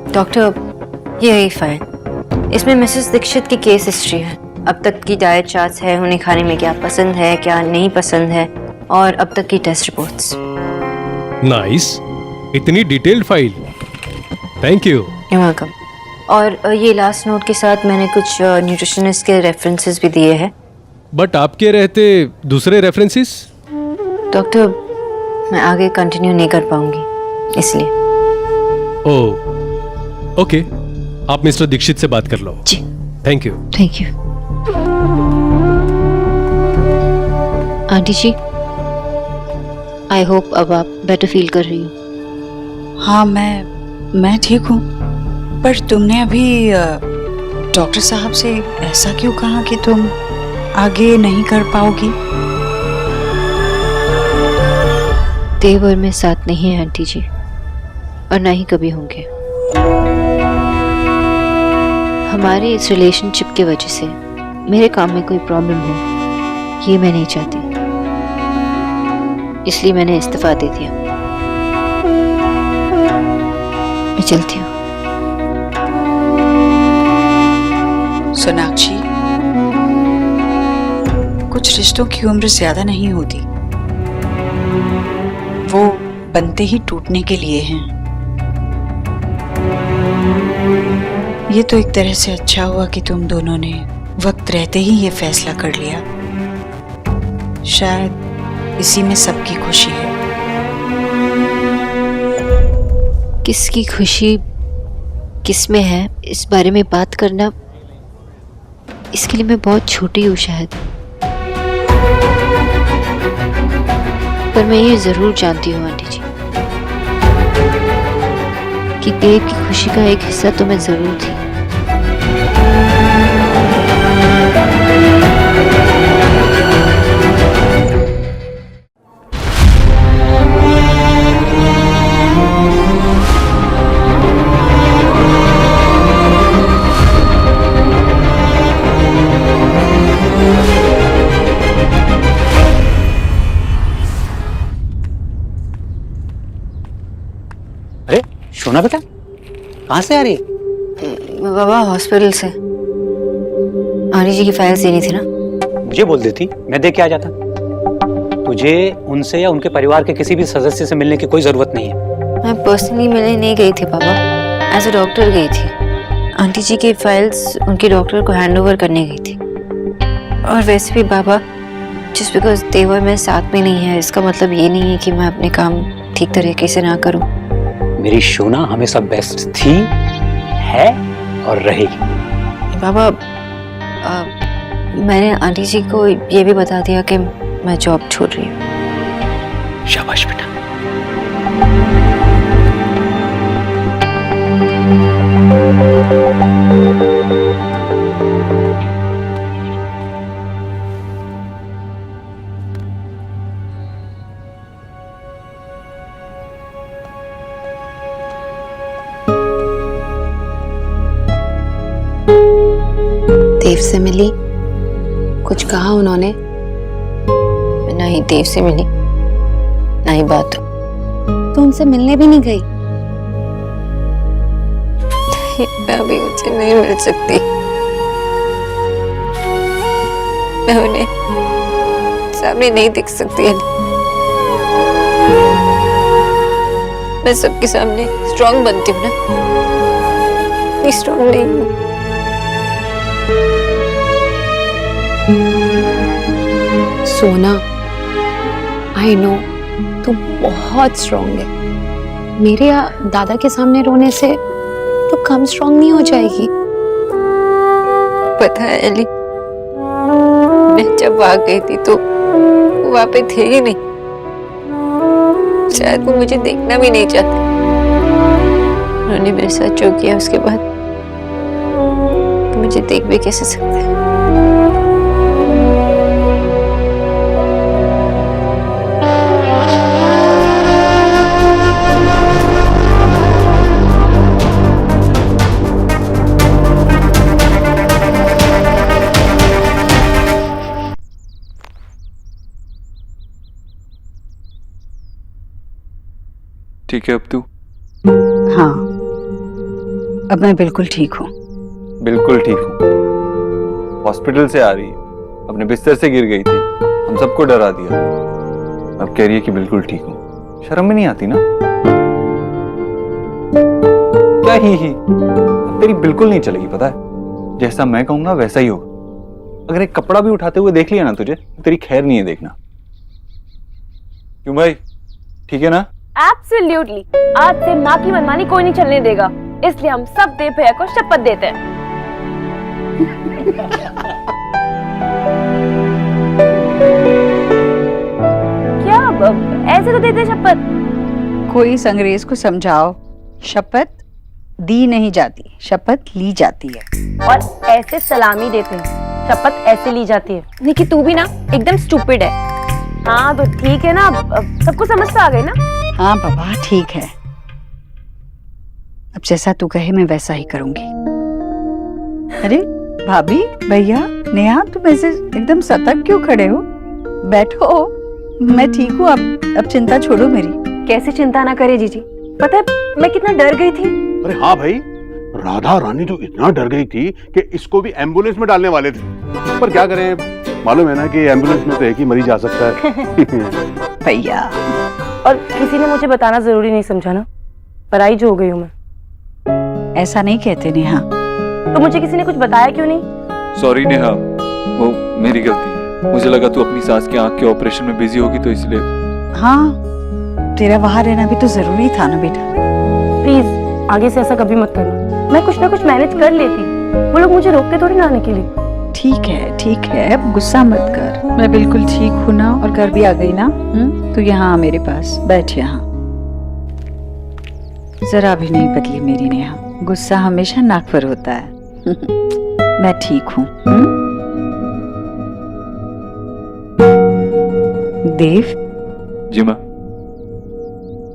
Doctor, ये रही फाइल। इसमें मिसेस दीक्षित की केस हिस्ट्री है, अब तक की डाइट चार्ट्स है, उन्हें खाने में क्या पसंद है क्या नहीं पसंद है, और अब तक की टेस्ट रिपोर्ट्स। नाइस, इतनी detailed file, thank you. You welcome. और ये लास्ट नोट के साथ मैंने कुछ न्यूट्रिशनिस्ट के रेफरेंसेस भी दिए हैं। बट आपके रहते दूसरे रेफरेंसेस? डॉक्टर, मैं आगे कंटिन्यू नहीं कर पाऊंगी, इसलिए। ओह ओके, आप मिस्टर दीक्षित से बात कर लो। जी। Thank you. Thank you. Aunty ji, I hope अब आप बेटर फील कर रही हो। हाँ, मैं ठीक हूँ, पर तुमने अभी डॉक्टर साहब से ऐसा क्यों कहा कि तुम आगे नहीं कर पाओगी? देव और मैं साथ नहीं है आंटी जी, और ना ही कभी होंगे। हमारे इस रिलेशनशिप की वजह से मेरे काम में कोई प्रॉब्लम हो, ये मैं नहीं चाहती, इसलिए मैंने इस्तीफा दे दिया। मैं चलती हूँ। सोनाक्षी, कुछ रिश्तों की उम्र ज्यादा नहीं होती, वो बनते ही टूटने के लिए हैं। ये तो एक तरह से अच्छा हुआ कि तुम दोनों ने वक्त रहते ही ये फैसला कर लिया। शायद इसी में सबकी खुशी है। किसकी खुशी किस में है, इस बारे में बात करना, इसके लिए मैं बहुत छोटी हूँ शायद। पर मैं ये जरूर जानती हूँ आंटी जी कि देव की खुशी का एक हिस्सा तो मैं जरूर थी। अरे सोना बेटा, कहाँ से आ रही है? बाबा, हॉस्पिटल से। आंटी जी की फाइल्स देनी थी ना। मुझे बोल देती, मैं देख के आ जाता। तुझे उनसे या उनके परिवार के किसी भी सदस्य से मिलने की कोई जरूरत नहीं है। मैं पर्सनली मिलने नहीं गई थी बाबा, एज अ डॉक्टर गई थी। आंटी जी की फाइल्स उनके डॉक्टर को हैंड ओवर करने गई थी। और वैसे भी बाबा, जस्ट बिकॉज देव और मैं साथ में नहीं है, इसका मतलब ये नहीं है कि मैं अपने काम ठीक तरीके से ना करूं। मेरी शोना हमेशा बेस्ट थी, है और रहेगी। बाबा, मैंने आंटी जी को ये भी बता दिया कि मैं जॉब छोड़ रही हूँ। शाबाश बेटा। देव से मिली, कुछ कहा उन्होंने? ना ही देव से मिली, ना ही बात। तो उनसे मिलने भी नहीं गई? मैं अभी उनसे नहीं मिल सकती। मैं उन्हें सामने नहीं देख सकती। मैं सबके सामने स्ट्रांग बनती हूँ ना, स्ट्रांग नहीं हूँ। सोना, आई नो तू बहुत स्ट्रांग है। मेरे या दादा के सामने रोने से तो कम स्ट्रांग नहीं हो जाएगी। पता है एली, मैं जब आ गई थी तो वो वहां पे थे ही नहीं। शायद वो मुझे देखना भी नहीं चाहते। उन्होंने मेरे साथ जो किया उसके बाद मुझे देख भी कैसे सकते हैं। ठीक है अब तू? हाँ, अब मैं बिल्कुल ठीक हूँ। बिल्कुल ठीक हूँ। हॉस्पिटल से आ रही है, अपने बिस्तर से गिर गई थी, हम सबको डरा दिया। अब कह रही है कि बिल्कुल ठीक हूँ। शर्म में नहीं आती ना? क्या ही अब तेरी बिल्कुल नहीं चलेगी, पता है? जैसा मैं कहूंगा वैसा ही होगा। अगर एक कपड़ा भी उठाते हुए देख लिया ना तुझे, तो तेरी खैर नहीं है देखना। क्यों भाई, ठीक है ना? एब्सोल्युटली। आज से माँ की मनमानी कोई नहीं चलने देगा, इसलिए हम सब देव भैया को शपथ देते हैं। क्या ऐसे तो देते शपथ? कोई इस अंग्रेज को समझाओ, शपथ दी नहीं जाती, शपथ ली जाती है। और ऐसे सलामी देते हैं, शपथ ऐसे ली जाती है। निकी तू भी ना एकदम स्टूपिड है। हाँ तो ठीक है ना, सबको समझ तो आ गई ना? हाँ बाबा ठीक है, अब जैसा तू कहे मैं वैसा ही करूंगी। अरे भाभी, भैया, नेहा, तुम ऐसे एकदम सतर्क क्यों खड़े हो? बैठो, मैं ठीक हूँ। अब चिंता छोड़ो मेरी। कैसे चिंता ना करे जीजी, पता है मैं कितना डर गई थी। अरे हाँ भाई, राधा रानी तो इतना डर गई थी कि इसको भी एम्बुलेंस में डालने वाले थे, पर क्या करें, मालूम है ना कि एम्बुलेंस में तो एक ही मरीज आ सकता है। भैया, और किसी ने मुझे बताना जरूरी नहीं समझा ना, पराई जो हो गई हूँ मैं। ऐसा नहीं कहते नेहा। तो मुझे किसी ने कुछ बताया क्यों नहीं? सॉरी नेहा, वो मेरी गलती है। मुझे लगा तू अपनी सास की आंख के ऑपरेशन में बिजी होगी तो इसलिए। हाँ, तेरा वहां रहना भी तो जरूरी था ना बेटा। प्लीज आगे से ऐसा कभी मत करना, मैं कुछ ना कुछ मैनेज कर लेती। वो लोग मुझे रोकते थोड़ी ना आने के लिए। ठीक है, अब गुस्सा मत कर। मैं बिल्कुल ठीक हूँ ना, और घर भी आ गई ना। तू यहाँ आ मेरे पास, बैठ यहाँ। जरा भी नहीं बदली मेरी नेहा, गुस्सा हमेशा नाक पर होता है। मैं ठीक हूँ। देव जी माँ।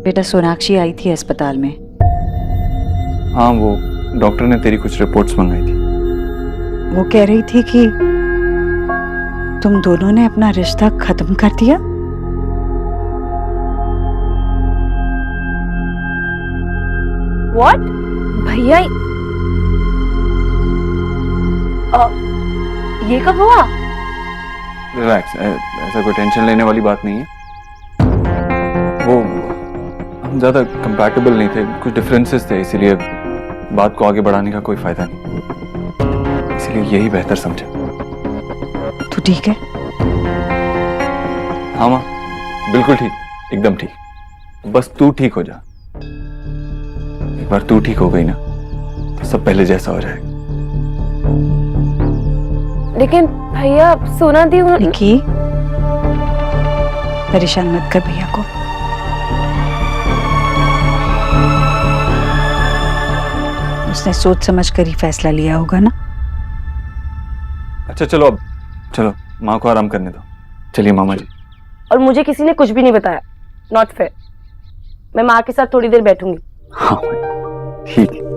बेटा, सोनाक्षी आई थी अस्पताल में। हाँ, वो डॉक्टर ने तेरी कुछ रिपोर्ट्स मंगाई थी। वो कह रही थी कि तुम दोनों ने अपना रिश्ता खत्म कर दिया। What? भैया ये कब हुआ? रिलैक्स, ऐसा कोई टेंशन लेने वाली बात नहीं है। वो हम ज्यादा कंपैटिबल नहीं थे, कुछ डिफरेंसेस थे, इसीलिए बात को आगे बढ़ाने का कोई फायदा नहीं, इसलिए यही बेहतर समझा। तू ठीक है? हाँ माँ, बिल्कुल ठीक, एकदम ठीक। बस तू ठीक हो जा। एक बार तू ठीक हो गई ना तो सब पहले जैसा हो जाएगा। लेकिन भैया सोना दी निकी, परेशान मत कर भैया को। उसने सोच समझ कर ही फैसला लिया होगा ना। अच्छा चलो, अब चलो माँ को आराम करने दो। चलिए मामा जी। और मुझे किसी ने कुछ भी नहीं बताया, नॉट फेयर। मैं माँ के साथ थोड़ी देर बैठूंगी। हाँ ठीक है।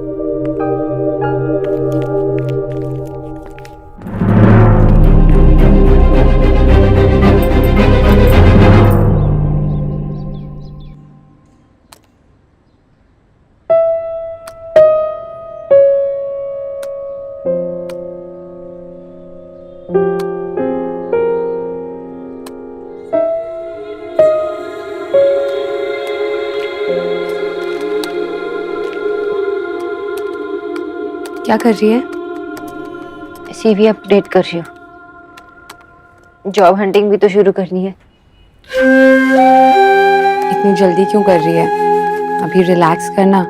क्या कर रही है? सीवी अपडेट कर रही हूँ। जॉब हंटिंग भी तो शुरू करनी है। इतनी जल्दी क्यों कर रही है? अभी रिलैक्स करना,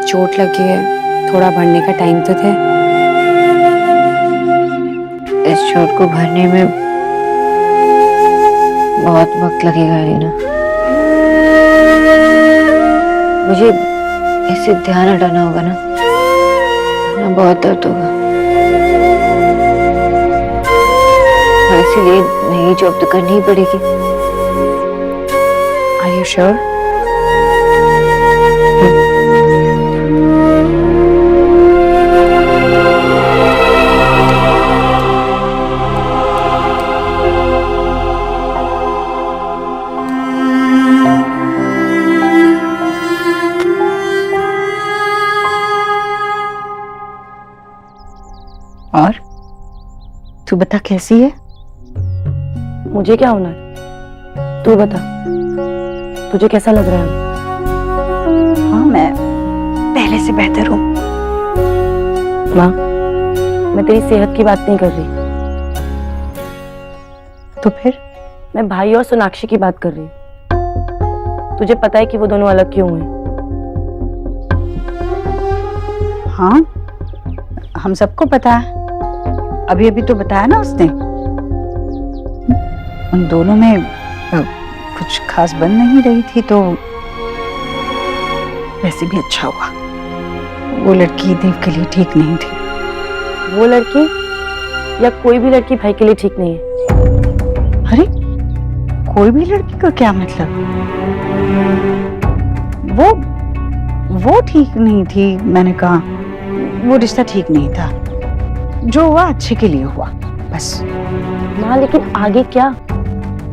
चोट लगी है, थोड़ा बढ़ने का टाइम तो थे। इस चोट को भरने में बहुत वक्त लगेगा रीना। मुझे इसे ध्यान हटाना होगा ना, वरना बहुत दर्द होगा। और इसीलिए नई जॉब तो करनी ही पड़ेगी। Are you sure? और तू बता कैसी है? मुझे क्या होना है, तू बता, तुझे कैसा लग रहा है? हाँ, मैं पहले से बेहतर हूँ। माँ, मैं तेरी सेहत की बात नहीं कर रही, तो फिर? मैं भाई और सोनाक्षी की बात कर रही हूँ। तुझे पता है कि वो दोनों अलग क्यों हैं? हाँ, हम सबको पता है। अभी अभी तो बताया ना उसने। उन दोनों में कुछ खास बन नहीं रही थी, तो वैसे भी अच्छा हुआ। वो लड़की देव के लिए ठीक नहीं थी। वो लड़की या कोई भी लड़की भाई के लिए ठीक नहीं है। अरे, कोई भी लड़की का क्या मतलब? वो ठीक नहीं थी, मैंने कहा। वो रिश्ता ठीक नहीं था। जो हुआ अच्छे के लिए हुआ, बस। माँ, लेकिन आगे क्या?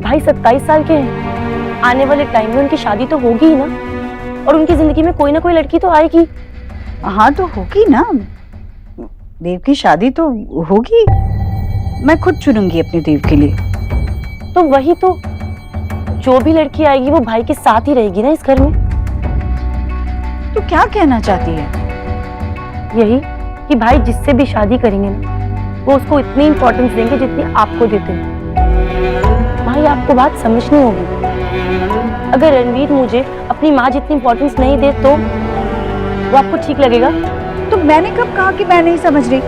भाई 27 साल के हैं। आने वाले टाइम में उनकी शादी तो होगी ही ना, और उनकी जिंदगी में कोई ना कोई लड़की तो आएगी। हाँ, तो होगी ना। देव की शादी तो होगी। मैं खुद चुनूंगी अपने देव के लिए। तो वही तो, जो भी लड़की आएगी वो भाई के साथ ही रहेगी ना इस घर में। तो क्या कहना चाहती है? यही कि भाई जिससे भी शादी करेंगे ना, वो उसको इतनी इंपॉर्टेंस देंगे जितनी आपको देते हैं। भाई, आपको बात समझनी होगी। अगर रणवीर मुझे अपनी माँ जितनी इंपॉर्टेंस नहीं दे तो वो आपको ठीक लगेगा? तो मैंने कब कहा कि मैं नहीं समझ रही?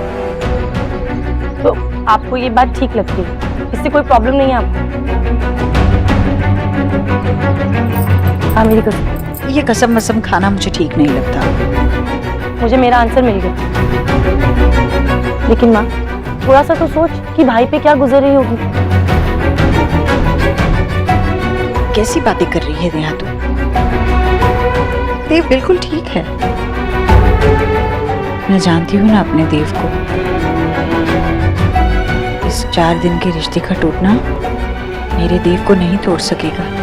तो आपको ये बात ठीक लगती है, इससे कोई प्रॉब्लम नहीं है आपको? हाँ, मेरी कसम। ये कसम वसम खाना मुझे ठीक नहीं लगता। मुझे मेरा आंसर मिल गया। लेकिन माँ, थोड़ा सा तो सोच कि भाई पे क्या गुजर रही होगी। कैसी बातें कर रही है नेहा तू? देव बिल्कुल ठीक है। मैं जानती हूँ ना अपने देव को। इस 4 दिन के रिश्ते का टूटना मेरे देव को नहीं तोड़ सकेगा।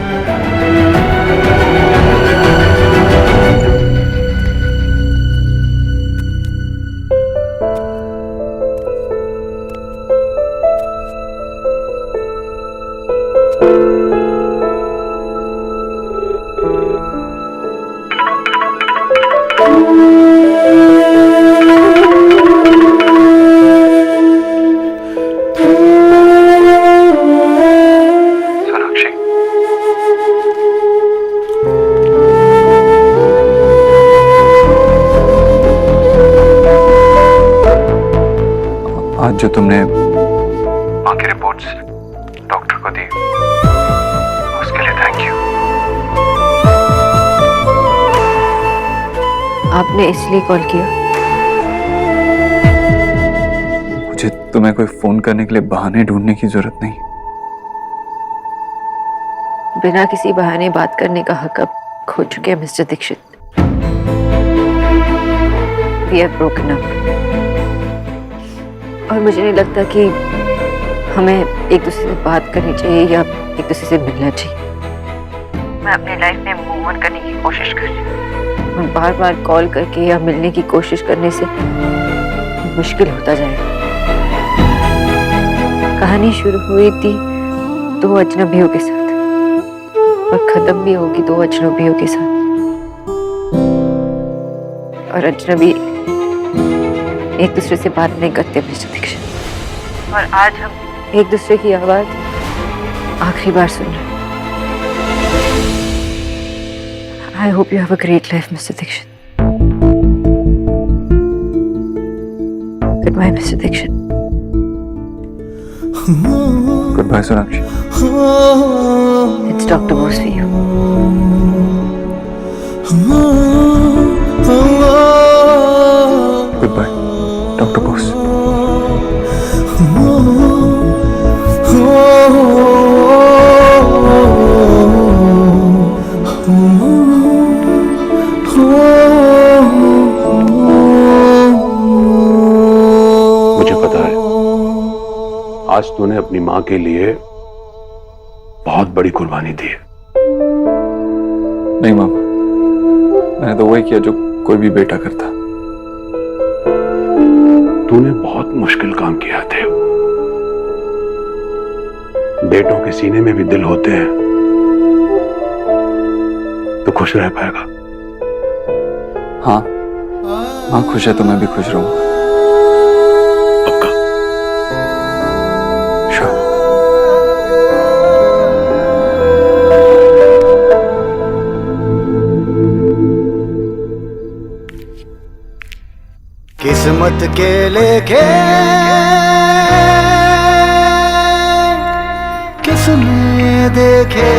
आज जो तुमने बाकी रिपोर्ट्स डॉक्टर को दी, उसके लिए थैंक यू। आपने इसलिए कॉल किया? मुझे तुम्हें कोई फोन करने के लिए बहाने ढूंढने की जरूरत नहीं। बिना किसी बहाने बात करने का हक अब खो चुके हैं mister Dikshit. We have broken up। और मुझे नहीं लगता कि हमें एक दूसरे से बात करनी चाहिए या एक दूसरे से मिलना चाहिए। मैं अपनी लाइफ में मूव ऑन करने की कोशिश कर रही हूँ। और बार बार कॉल करके या मिलने की कोशिश करने से मुश्किल होता जाएगा। कहानी शुरू हुई थी 2 अजनबियों के साथ और खत्म भी होगी 2 अजनबियों के साथ। और अजनबी एक दूसरे से बात नहीं करते मिस्टर दीक्षित। और आज हम एक दूसरे की आवाज आखिरी बार सुन रहे हैं। I hope you have a great life, Mr. Dixit. Goodbye, Mr. Dixit. Goodbye, Sonakshi. It's Dr. Bose for you. Bose. मुझे पता है आज तूने अपनी मां के लिए बहुत बड़ी कुर्बानी दी है। नहीं मामा, मैंने तो वही किया जो कोई भी बेटा करता। तूने बहुत मुश्किल काम किया थे। बेटों के सीने में भी दिल होते हैं तो खुश रह पाएगा। हाँ, माँ खुश है तो मैं भी खुश रहूंगा। पक्का? श्योर। किस्मत के लेखे किसने देखे,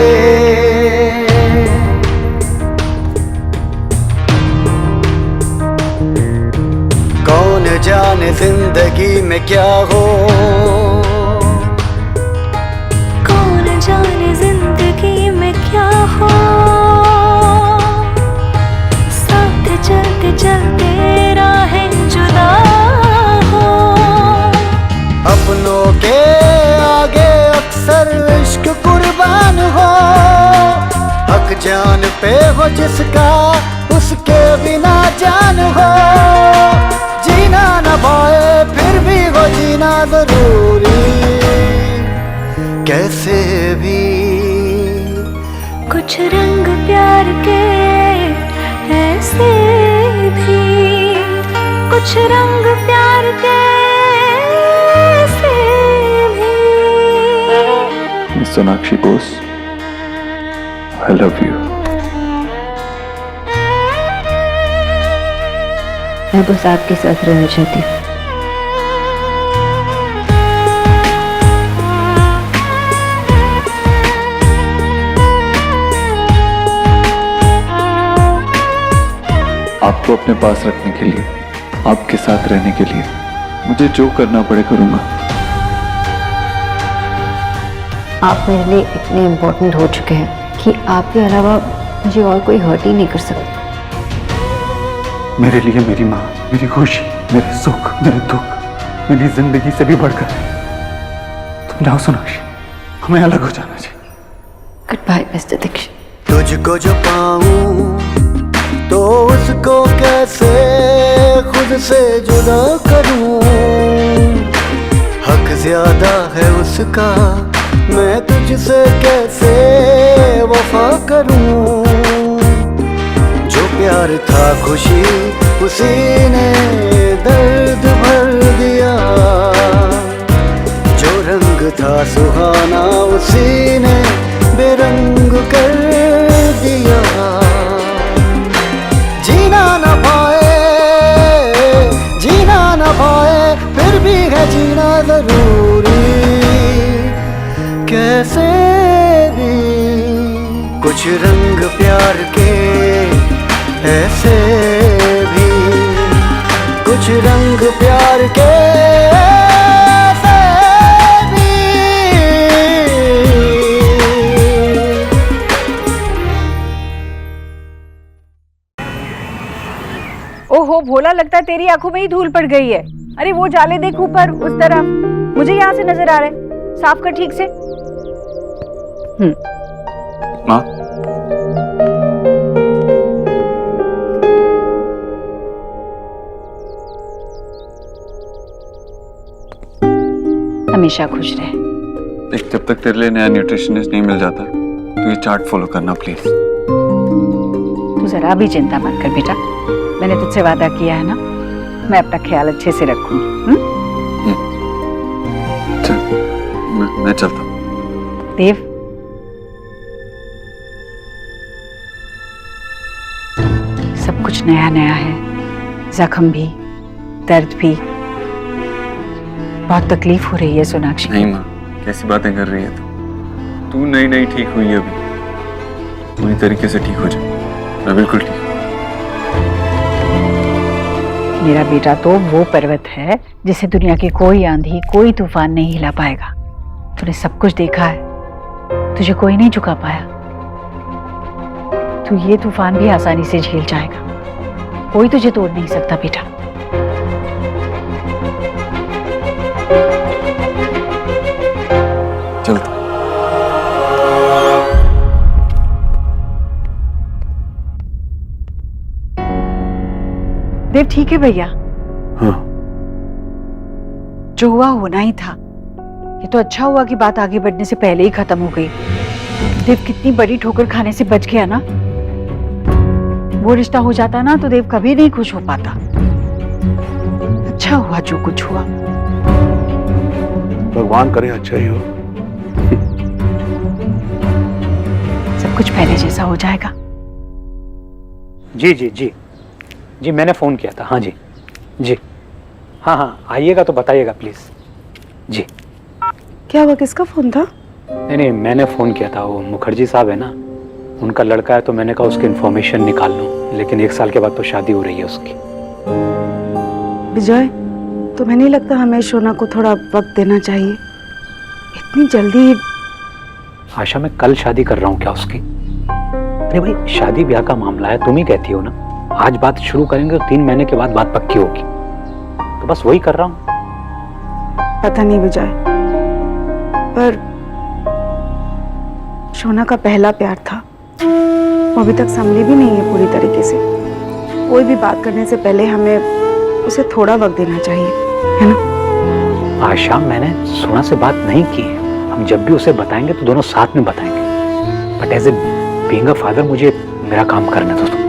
कौन जाने जिंदगी में क्या हो, कौन जाने जिंदगी में क्या हो, साथ चलते चलते राहें जुदा हो। अपनों के आगे अक्सर इश्क कुर्बान हो, हक जान पे हो जिसका उसके बिना जान हो, जीना न पाए फिर भी वो जीना जरूरी, कैसे भी। कुछ रंग प्यार के ऐसे भी, कुछ रंग प्यार के ऐसे भी। Sonakshi Bose, I love you. मैं बस आपके साथ रहना चाहती हूँ। आपको अपने पास रखने के लिए, आपके साथ रहने के लिए मुझे जो करना पड़े करूंगा। आप मेरे लिए इतने इम्पोर्टेंट हो चुके हैं कि आपके अलावा मुझे और कोई हर्ट ही नहीं कर सकता। मेरे लिए मेरी माँ, मेरी खुशी, मेरे सुख, मेरे दुख, मेरी जिंदगी से भी बढ़कर है। तुम जाओ सोनाक्षी, हमें अलग हो जाना चाहिए। Goodbye mister Dikshit. तुझको जो पाऊं तो उसको कैसे खुद से जुदा करूं, हक ज्यादा है उसका, मैं तुझसे कैसे वफा करूं, जो प्यार था खुशी उसी ने दर्द भर दिया, जो रंग था सुहाना उसी ने बेरंग कर दिया, जीना न पाए फिर भी है जीना जरूरी, कैसे भी। कुछ रंग प्यार के ऐसे भी, कुछ रंग प्यार के ऐसे भी। ओहो भोला, लगता है तेरी आंखों में ही धूल पड़ गई है। अरे वो जाले देख ऊपर उस तरफ, मुझे यहाँ से नजर आ रहा है, साफ कर ठीक से। माँ, हमेशा खुश रहे। देख, जब तक तेरे लिए नया न्यूट्रिशनिस्ट नहीं मिल जाता तो ये चार्ट फॉलो करना प्लीज। तू जरा भी चिंता मत कर बेटा, मैंने तुझसे वादा किया है ना, मैं अपना ख्याल अच्छे से रखूंगी। चल, मैं चलता हूँ। देव, सब कुछ नया नया है, जख्म भी, दर्द भी, बहुत तकलीफ हो रही है सोनाक्षी। नहीं माँ, कैसी बातें कर रही है तू नई नई ठीक हुई है अभी, पूरी तरीके से ठीक हो जाए। मैं बिल्कुल ठीक हूँ। मेरा बेटा तो वो पर्वत है जिसे दुनिया की कोई आंधी कोई तूफान नहीं हिला पाएगा। तूने सब कुछ देखा है, तुझे कोई नहीं झुका पाया। तू ये तूफान भी आसानी से झेल जाएगा, कोई तुझे तोड़ नहीं सकता बेटा। चलता। देव ठीक है भैया? हाँ। जो हुआ होना ही था। ये तो अच्छा हुआ कि बात आगे बढ़ने से पहले ही खत्म हो गई। देव कितनी बड़ी ठोकर खाने से बच गया ना। वो रिश्ता हो जाता ना तो देव कभी नहीं खुश हो पाता। अच्छा हुआ जो कुछ हुआ। भगवान करे अच्छा ही हो। सब कुछ पहले जैसा हो जाएगा। जी जी जी जी, मैंने फ़ोन किया था। हाँ जी जी, हाँ हाँ, आइएगा तो बताइएगा प्लीज़ जी। क्या हुआ, किसका फोन था? नहीं नहीं, मैंने फ़ोन किया था। वो मुखर्जी साहब है ना, उनका लड़का है, तो मैंने कहा उसकी इन्फॉर्मेशन निकाल लूँ। लेकिन 1 साल के बाद तो शादी हो रही है उसकी। विजय, तुम्हें नहीं लगता हमें शोना को थोड़ा वक्त देना चाहिए? इतनी जल्दी? आशा, मैं कल शादी कर रहा हूँ क्या उसकी? अरे भाई, शादी ब्याह का मामला है, तुम ही कहती हो ना। आज बात शुरू करेंगे तो 3 महीने के बाद बात पक्की होगी। तो बस वही कर रहा हूँ। पता नहीं विजय, पर शोना का पहला प्यार था, वो अभी तक संभली भी नहीं है पूरी तरीके से। कोई भी बात करने से पहले हमें उसे थोड़ा वक्त देना चाहिए, है ना? आशा, मैंने सोना से बात नहीं की है। हम जब भी उसे बताएंगे तो दोनों साथ में बताएंगे। But as a being a father, मुझे मेरा काम करने दो।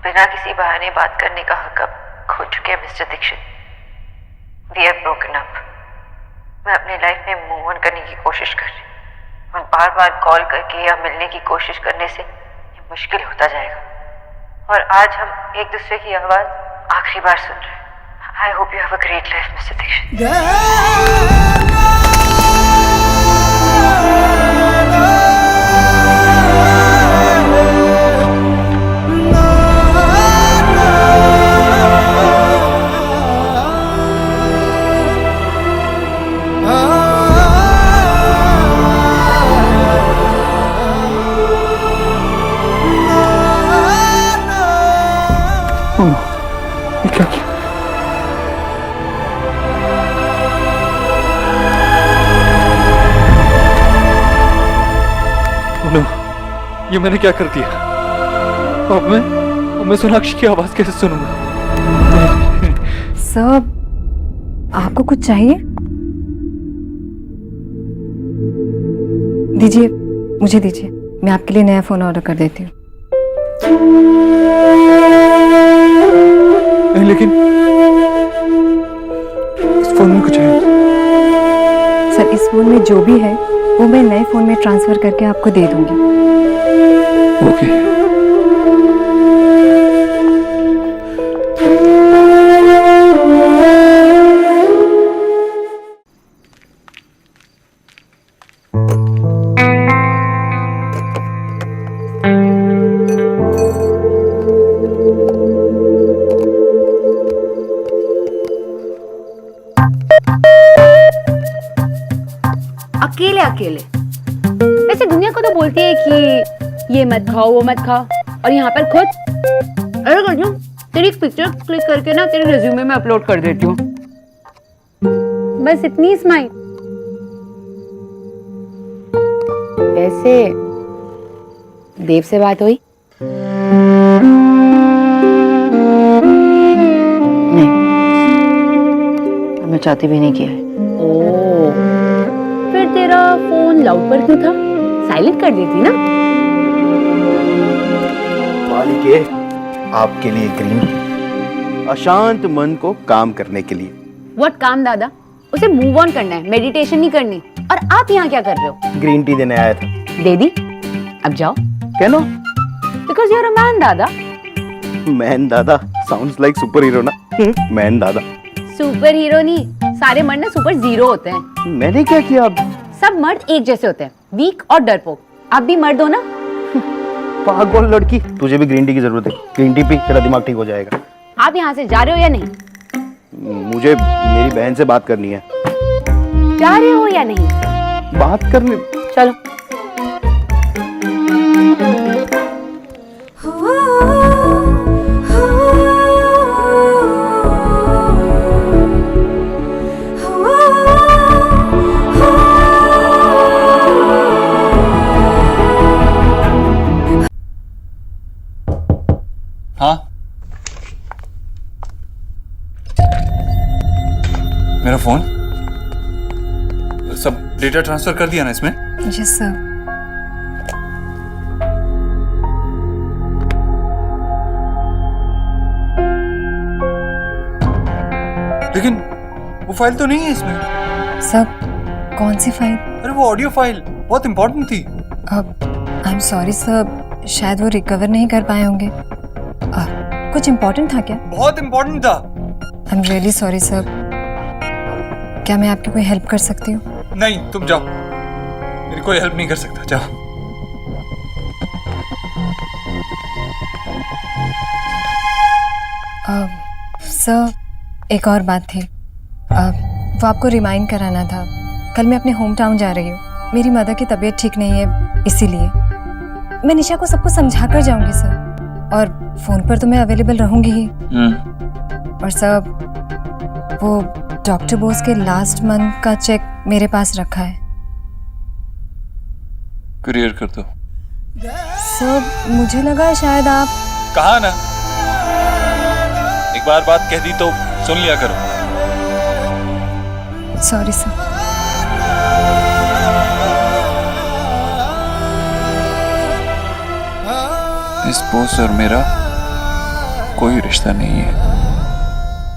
बिना किसी बहाने बात करने का हक अब खो चुके हैं mister Dikshit. We have broken up. मैं अपनी लाइफ में मूव ऑन करने की कोशिश कर रही हूँ, और बार बार कॉल करके या मिलने की कोशिश करने से ये मुश्किल होता जाएगा। और आज हम एक दूसरे की आवाज़ आखिरी बार सुन रहे हैं। I hope you have a great life mister Dikshit. ये मैंने क्या कर दिया? अब मैं सोनाक्षी की आवाज कैसे सुनूंगा? सर, आपको कुछ चाहिए? दीजिए, मुझे दीजिए, मैं आपके लिए नया फोन ऑर्डर कर देती हूँ। नहीं, लेकिन इस फोन में कुछ है। सर, इस फोन में जो भी है वो मैं नए फोन में ट्रांसफर करके आपको दे दूंगी। ओके। अकेले अकेले वैसे दुनिया को तो बोलती है कि ये मत खाओ वो मत खाओ, और यहाँ पर खुद अरे कर दूं, तेरी एक पिक्चर क्लिक करके ना तेरे रिज्यूमे में अपलोड कर देती हूँ। बस इतनी स्माइल। वैसे देव से बात हुई? नहीं, मैं चाहती भी नहीं किया है। ओ, फिर तेरा फोन लाउड पर क्यों था? साइलेंट कर देती ना। मालिके, आपके लिए ग्रीन टी। अशांत मन को काम करने के लिए। व्हाट काम दादा? उसे मूव ऑन करना है, मेडिटेशन नहीं करनी। और आप यहाँ क्या कर रहे हो? ग्रीन टी देने आया था। दे दी, अब जाओ। कैनो? Because you are a man दादा। मैन दादा साउंड्स लाइक सुपर हीरो ना। मैन दादा। सुपर हीरो नहीं, सारे मर्द ना सुपर जीरो होते हैं। मैंने क्या किया अब? सब मर्द एक जैसे होते हैं, वीक और डरपोक। आप भी मर्द हो ना? पागल लड़की, तुझे भी ग्रीन टी की जरूरत है। ग्रीन टी पी, तेरा दिमाग ठीक हो जाएगा। आप यहाँ से जा रहे हो या नहीं? मुझे मेरी बहन से बात करनी है। जा रहे हो या नहीं? बात करने चलो। हाँ, मेरा फोन सब डेटा ट्रांसफर कर दिया ना इसमें? Yes sir. लेकिन वो फाइल तो नहीं है इसमें। सर, कौन सी फाइल? अरे वो ऑडियो फाइल बहुत इंपॉर्टेंट थी। आई एम सॉरी सर, शायद वो रिकवर नहीं कर पाए होंगे। कुछ इम्पोर्टेंट था क्या? बहुत इंपॉर्टेंट था। I am really sorry sir. क्या मैं आपकी कोई हेल्प कर सकती हूँ? नहीं, तुम जाओ, मेरी कोई हेल्प नहीं कर सकता। जाओ। सर, एक और बात थी। वो आपको रिमाइंड कराना था। कल मैं अपने होम टाउन जा रही हूँ। मेरी मदर की तबीयत ठीक नहीं है, इसीलिए मैं निशा को सब कुछ समझा कर जाऊंगी सर। और फोन पर तो मैं अवेलेबल रहूंगी ही। और सर, वो डॉक्टर बोस के लास्ट मंथ का चेक मेरे पास रखा है। कुरियर कर दो। सर, मुझे लगा शायद आप। कहा ना, एक बार बात कह दी तो सुन लिया करो। Sorry sir. इस बोस और मेरा कोई रिश्ता नहीं है।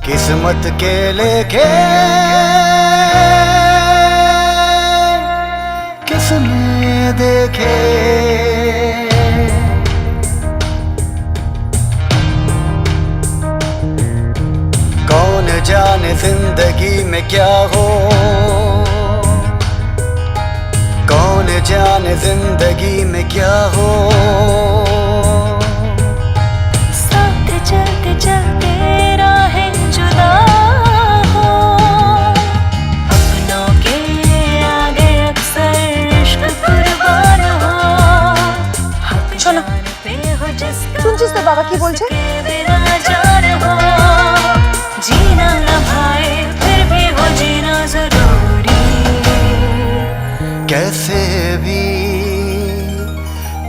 किस्मत के लेके किसने देखे, कौन जाने जिंदगी में क्या हो, कौन जाने जिंदगी में क्या हो। साथ चलते चलते राहें जुदा हो, अपनों के आगे अक्सर इश्क कुर्बान हो। শোনো, শুনছিস তো বাবা কি বলছে? बिना जान हो, जीना न भाए फिर भी हो जीना जरूरी। कैसे भी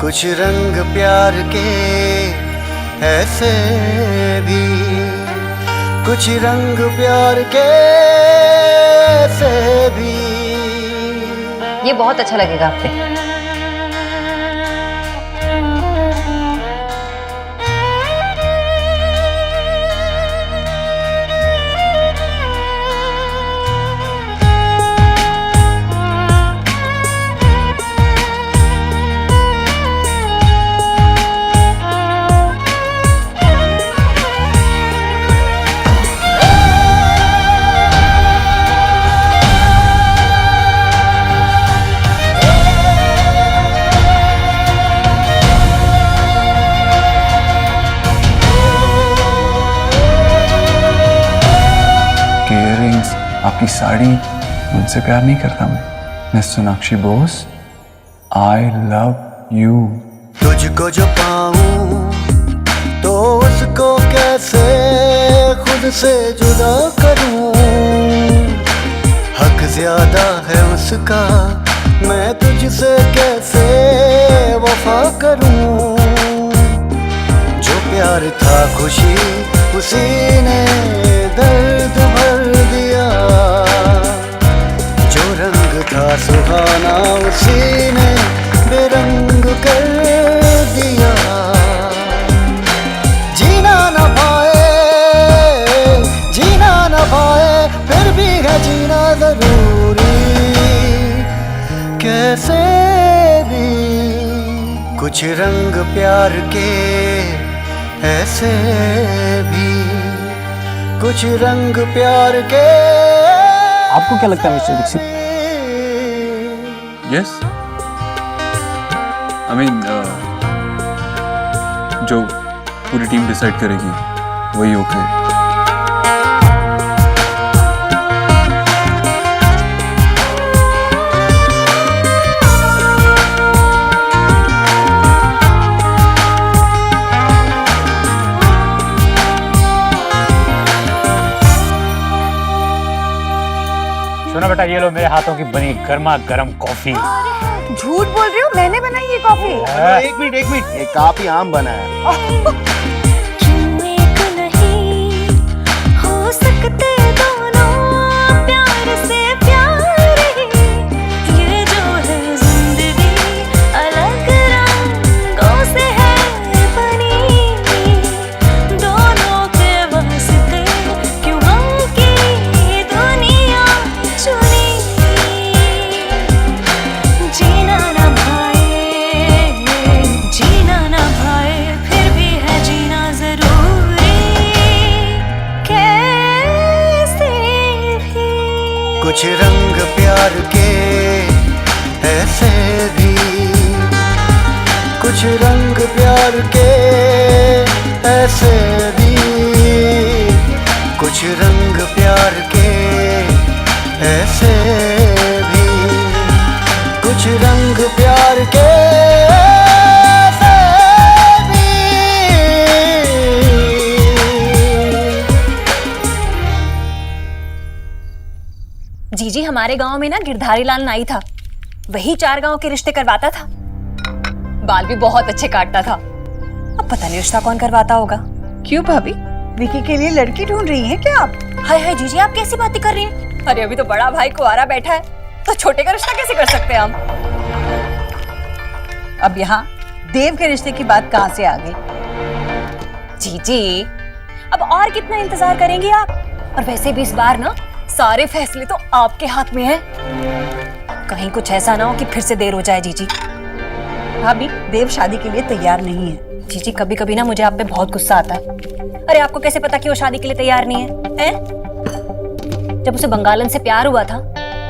कुछ रंग प्यार के, ऐसे भी कुछ रंग प्यार के, ऐसे भी। ये बहुत अच्छा लगेगा आप पे। आपकी साड़ी, मुझसे प्यार नहीं करता मैं सोनाक्षी बोस। आई लव यू। तुझको जो पाऊं तो उसको कैसे खुद से जुदा करूं, हक ज्यादा है उसका, मैं तुझसे कैसे वफा करूं। जो प्यार था खुशी उसी ने दर्द भर दिया, जो रंग था सुहाना उसी ने बेरंग कर दिया। जीना न पाए जरूरी कैसे भी कुछ रंग प्यार के ऐसे भी कुछ रंग प्यार के। आपको क्या लगता है mister Dikshit? Yes I mean जो पूरी टीम डिसाइड करेगी वही ओके। सुनो बेटा, ये लो मेरे हाथों की बनी गर्मा गर्म कॉफी। झूठ बोल रही हो, मैंने बनाई ये कॉफी। एक मिनट, ये काफी आम बना है। एक नहीं हो सकते दोनों प्यार से प्यारे, ये जो है जिंदगी अलग रंगों से है बनी, दोनों के वास्ते क्यों हम की दुनिया चुनी। जीना ना भाए, जीना ना भाए, फिर भी है जीना जरूरी कैसे भी। कुछ रंग प्यार के ऐसे भी कुछ रंग प्यार के ऐसे भी कुछ रंग प्यार के ऐसे भी कुछ रंग प्यार के ऐसे भी। जीजी, हमारे गांव में ना गिरधारी लाल नाई था, वही 4 गांव के रिश्ते करवाता था। बाल भी बहुत अच्छे काटता था। अब पता नहीं रिश्ता कौन करवाता होगा। क्यों भाभी, विकी के लिए लड़की ढूंढ रही हैं क्या आप? हाय हाय जीजी, आप कैसी बातें कर रही हैं? अरे अभी तो बड़ा भाई कुंवारा बैठा है, तो छोटे का रिश्ता कैसे कर सकते हैं हम? अब यहाँ देव के रिश्ते की बात कहाँ से आ गई? जीजी, अब और कितना इंतजार करेंगी आप? और वैसे भी इस बार ना सारे फैसले तो आपके हाथ में हैं। कहीं कुछ ऐसा ना हो कि फिर से देर हो जाए। जीजी भाभी, देव शादी के लिए तैयार नहीं है। जीजी, कभी कभी ना मुझे आप पे बहुत गुस्सा आता है। अरे आपको कैसे पता कि वो शादी के लिए तैयार नहीं है, हैं? जब उसे बंगालन से प्यार हुआ था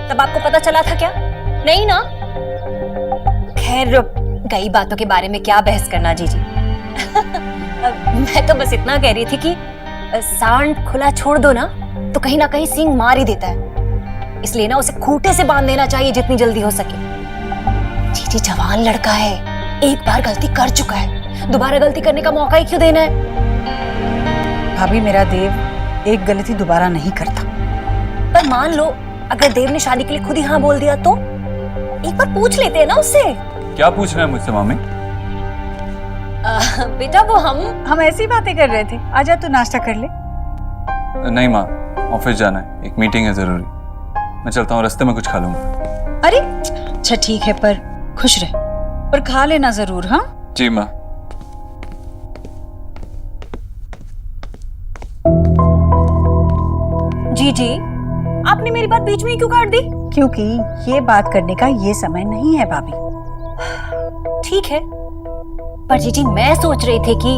तब आपको पता चला था क्या? नहीं ना? खैर, गई बातों के बारे में क्या बहस करना जीजी। मैं तो बस इतना कह रही थी कि सांड खुला छोड़ दो ना तो कहीं ना कहीं सींग मार ही देता है, इसलिए ना उसे खूंटे से बांध देना चाहिए जितनी जल्दी हो सके। जीजी, जवान लड़का है, एक बार गलती कर चुका है, दोबारा गलती करने का मौका ही क्यों देना है? भाभी, मेरा देव एक गलती दोबारा नहीं करता। पर मान लो अगर देव ने शादी के लिए खुद ही हाँ बोल दिया तो? एक बार पूछ लेते हैं ना उससे। क्या पूछना है मुझसे मामी? बेटा, वो हम ऐसी बातें कर रहे थे। आजा, तू नाश्ता कर ले। नहीं माँ, ऑफिस जाना है, एक मीटिंग है जरूरी। मैं चलता हूँ, रास्ते में कुछ खा लूंगा। अरे अच्छा ठीक है, पर खुश रह, पर खा लेना जरूर। हाँ जी माँ। जी, आपने मेरी बात बीच में ही क्यों काट दी? क्योंकि ये बात करने का ये समय नहीं है भाभी। ठीक है, पर जीजी मैं सोच रही थी कि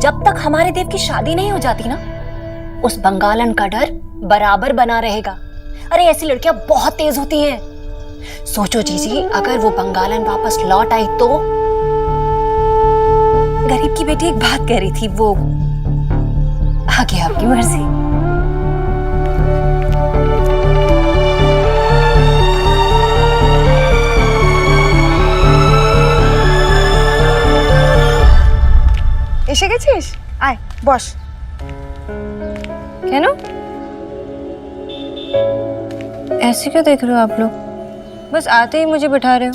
जब तक हमारे देव की शादी नहीं हो जाती ना, उस बंगालन का डर बराबर बना रहेगा। अरे ऐसी लड़कियां बहुत तेज होती हैं। सोचो जीजी, अगर वो बंगालन वापस लौट आई तो? गरीब की बेटी एक बात कह रही थी, वो आगे आपकी मर्जी। এসে গেছিস? আয় বস। কেন ऐसे क्यों देख रहे हो आप लोग? बस आते ही मुझे बिठा रहे हो।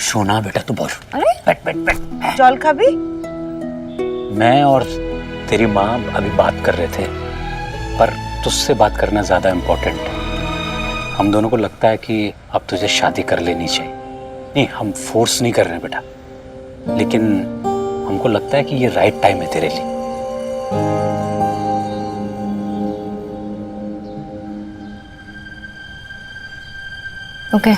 सोना बेटा, तू बोल। अरे बैठ बैठ बैठ। जल खाबी? मैं और तेरी माँ अभी बात कर रहे थे, पर तुझसे बात करना ज्यादा इम्पोर्टेंट है। हम दोनों को लगता है कि अब तुझे शादी कर लेनी चाहिए। नहीं, हम फोर्स नहीं कर रहे बेटा, लेकिन हमको लगता है कि ये राइट टाइम है तेरे लिए। ओके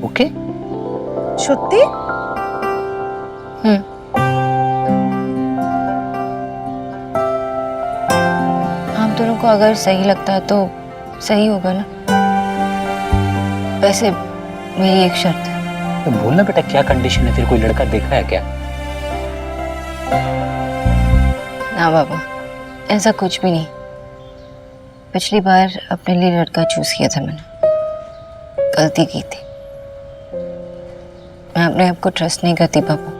ओके সত্যি? आप दोनों को अगर सही लगता है तो सही होगा ना। वैसे मेरी एक शर्त है। तो बोलना बेटा, क्या कंडीशन है? तेरे कोई लड़का देखा है क्या? ना बाबा, ऐसा कुछ भी नहीं। पिछली बार अपने लिए लड़का चूज किया था मैंने, गलती की थी। मैं अपने आप को ट्रस्ट नहीं करती पापा,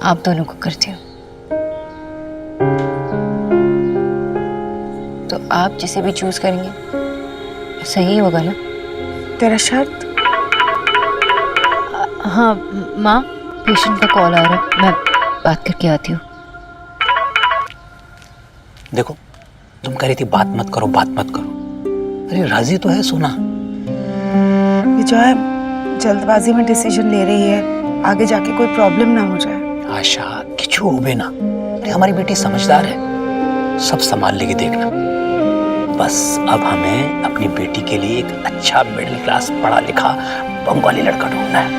आप दोनों को करती हूँ। तो आप जिसे भी चूज करेंगे सही होगा ना? तेरा शर्त? हाँ माँ, पेशेंट का कॉल आ रहा है, मैं बात करके आती हूँ। देखो, तुम कह रही थी बात मत करो, बात मत करो। अरे राजी तो है सोना। ये जो है जल्दबाजी में डिसीजन ले रही है, आगे जाके कोई प्रॉब्लम ना हो जाए। आशा किचू हो ना। अरे हमारी बेटी समझदार है, सब संभाल लेगी, देखना। बस अब हमें अपनी बेटी के लिए एक अच्छा मिडिल क्लास पढ़ा लिखा बंगाली लड़का ढूंढना है।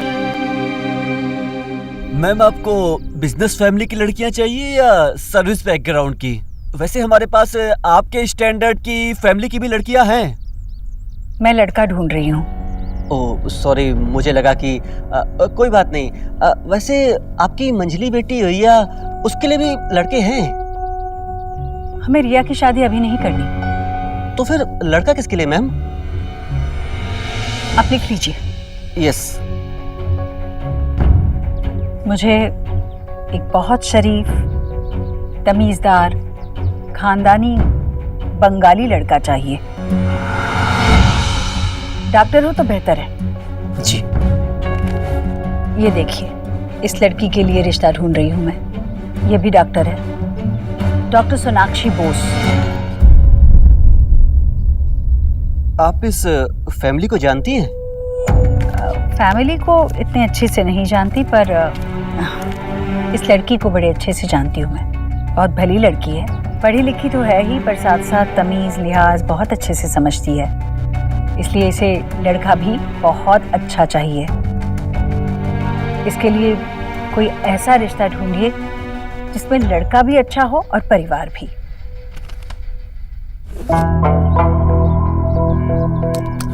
मैम, आपको बिजनेस फैमिली की लड़कियां चाहिए या सर्विस बैकग्राउंड की? वैसे हमारे पास आपके स्टैंडर्ड की फैमिली की भी लड़कियां हैं। मैं लड़का ढूंढ रही हूँ। ओह सॉरी, मुझे लगा कि कोई बात नहीं। वैसे आपकी मंझली बेटी रिया, उसके लिए भी लड़के हैं? हमें रिया की शादी अभी नहीं करनी। तो फिर लड़का किसके लिए मैम? आप लिख लीजिए। यस। मुझे एक बहुत शरीफ, तमीजदार, खानदानी बंगाली लड़का चाहिए। डॉक्टर हो तो बेहतर है। जी। ये देखिए, इस लड़की के लिए रिश्ता ढूंढ रही हूँ मैं। ये भी डॉक्टर है, डॉक्टर सोनाक्षी बोस। आप इस फैमिली को जानती हैं? फैमिली को इतने अच्छे से नहीं जानती, पर इस लड़की को बड़े अच्छे से जानती हूँ मैं। बहुत भली लड़की है, पढ़ी लिखी तो है ही, पर साथ साथ तमीज़ लिहाज बहुत अच्छे से समझती है। इसलिए इसे लड़का भी बहुत अच्छा चाहिए। इसके लिए कोई ऐसा रिश्ता ढूंढिए जिसमें लड़का भी अच्छा हो और परिवार भी।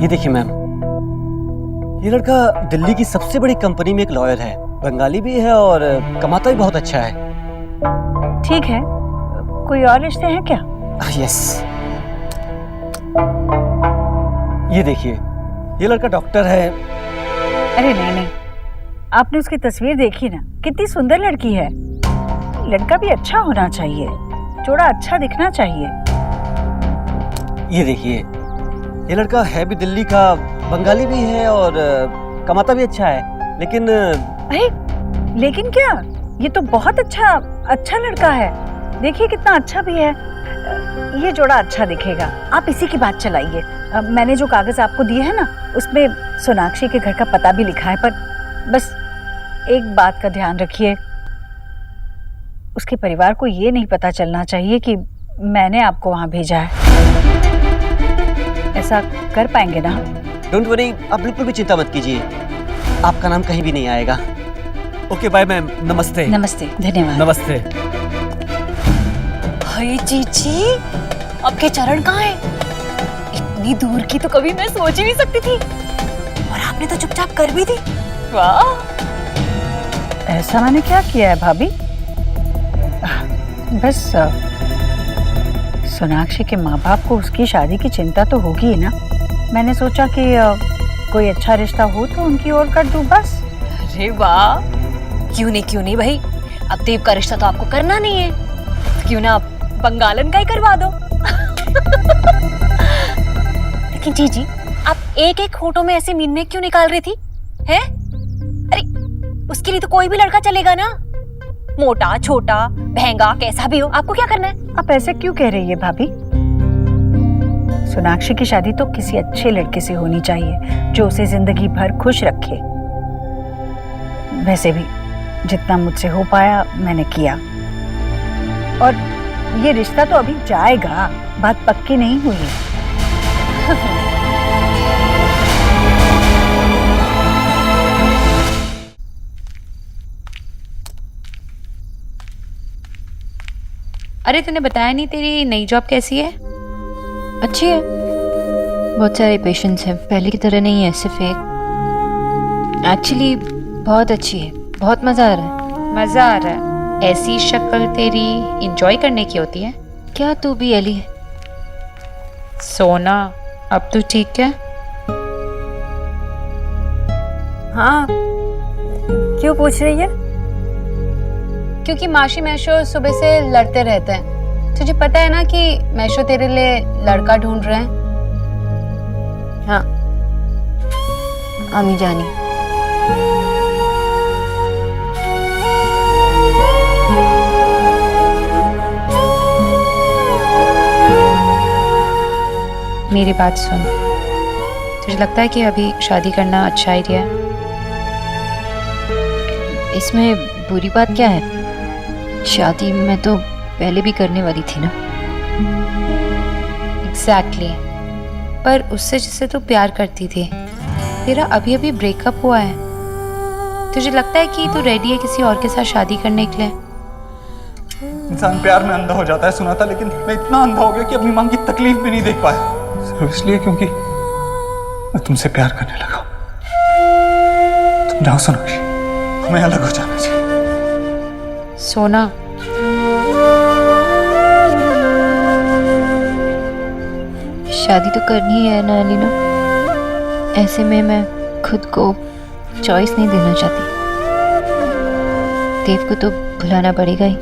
ये देखिए मैम, ये लड़का दिल्ली की सबसे बड़ी कंपनी में एक लॉयर है, बंगाली भी है और कमाता भी बहुत अच्छा है। ठीक है, कोई और रिश्ते हैं क्या? यस। ये देखिए, ये लड़का डॉक्टर है। अरे नहीं, आपने उसकी तस्वीर देखी ना, कितनी सुंदर लड़की है। लड़का भी अच्छा होना चाहिए, थोड़ा अच्छा दिखना चाहिए। ये देखिए, ये लड़का है भी दिल्ली का, बंगाली भी है और कमाता भी अच्छा है, लेकिन अरे लेकिन क्या, ये तो बहुत अच्छा लड़का है। देखिए कितना अच्छा भी है। ये जोड़ा अच्छा दिखेगा। आप इसी की बात चलाइए। मैंने जो कागज आपको दिए हैं ना, उसमें सोनाक्षी के घर का पता भी लिखा है, पर बस एक बात का ध्यान रखिए, उसके परिवार को ये नहीं पता चलना चाहिए कि मैंने आपको वहां भेजा है। ऐसा कर पाएंगे ना? डोंट वरी, आप बिल्कुल भी चिंता मत कीजिए, आपका नाम कहीं भी नहीं आएगा। ओके बाय मैम, नमस्ते। नमस्ते, धन्यवाद। नमस्ते। भाई जीजी, आपके चरण कहाँ हैं? इतनी दूर की तो कभी मैं सोच ही नहीं सकती थी, और आपने तो चुपचाप कर भी दी। वाह! ऐसा मैंने क्या किया है भाभी? बस सोनाक्षी के माँ बाप को उसकी शादी की चिंता तो होगी ही ना। मैंने सोचा कि कोई अच्छा रिश्ता हो तो उनकी ओर कर दूं बस। अरे वाह! क्यों नहीं भाई, अब देव का रिश्ता तो आपको करना नहीं है, क्यों ना आप बंगालन का ही करवा दो। लेकिन जीजी, आप एक फोटो में ऐसे मीन क्यों निकाल रही थी? हैं? अरे उसके लिए तो कोई भी लड़का चलेगा ना, मोटा छोटा महंगा कैसा भी हो, आपको क्या करना है? आप ऐसे क्यों कह रही है भाभी? सोनाक्षी की शादी तो किसी अच्छे लड़के से होनी चाहिए जो उसे जिंदगी भर खुश रखे। वैसे भी जितना मुझसे हो पाया मैंने किया, और ये रिश्ता तो अभी जाएगा, बात पक्की नहीं हुई है। अरे तूने बताया नहीं तेरी नई जॉब कैसी है? अच्छी है, बहुत सारे पेशेंट्स हैं, पहले की तरह नहीं है, सिर्फ एक। एक्चुअली बहुत अच्छी है, बहुत मज़ा आ रहा है। मज़ा आ रहा है? ऐसी शक्ल तेरी इंजॉय करने की होती है क्या? तू भी एली? सोना अब तू ठीक है? हाँ, क्यों पूछ रही है? क्योंकि माशी मैशो सुबह से लड़ते रहते हैं। तुझे पता है ना कि मैशो तेरे लिए लड़का ढूंढ रहे हैं। हाँ, आमी जानी। मेरी बात सुन, तुझे लगता है कि अभी शादी करना अच्छा आइडिया है? इसमें बुरी बात क्या है? शादी मैं तो पहले भी करने वाली थी ना। एग्जैक्टली पर उससे जिससे तू प्यार करती थी, तेरा अभी अभी ब्रेकअप हुआ है। तुझे लगता है कि तू रेडी है किसी और के साथ शादी करने के लिए? इंसान प्यार में अंधा हो जाता है सुना था, लेकिन मैं इतना अंधा हो गया कि अपनी मां की तकलीफ भी नहीं देख पाया, सिर्फ इसलिए क्योंकि मैं तुमसे प्यार करने लगा। तुम जाओ सोनाक्षी, हमें अलग हो जाना चाहिए। सोना, शादी तो करनी ही है ना अलीना। ऐसे में मैं खुद को चॉइस नहीं देना चाहती। देव को तो भुलाना पड़ेगा ही।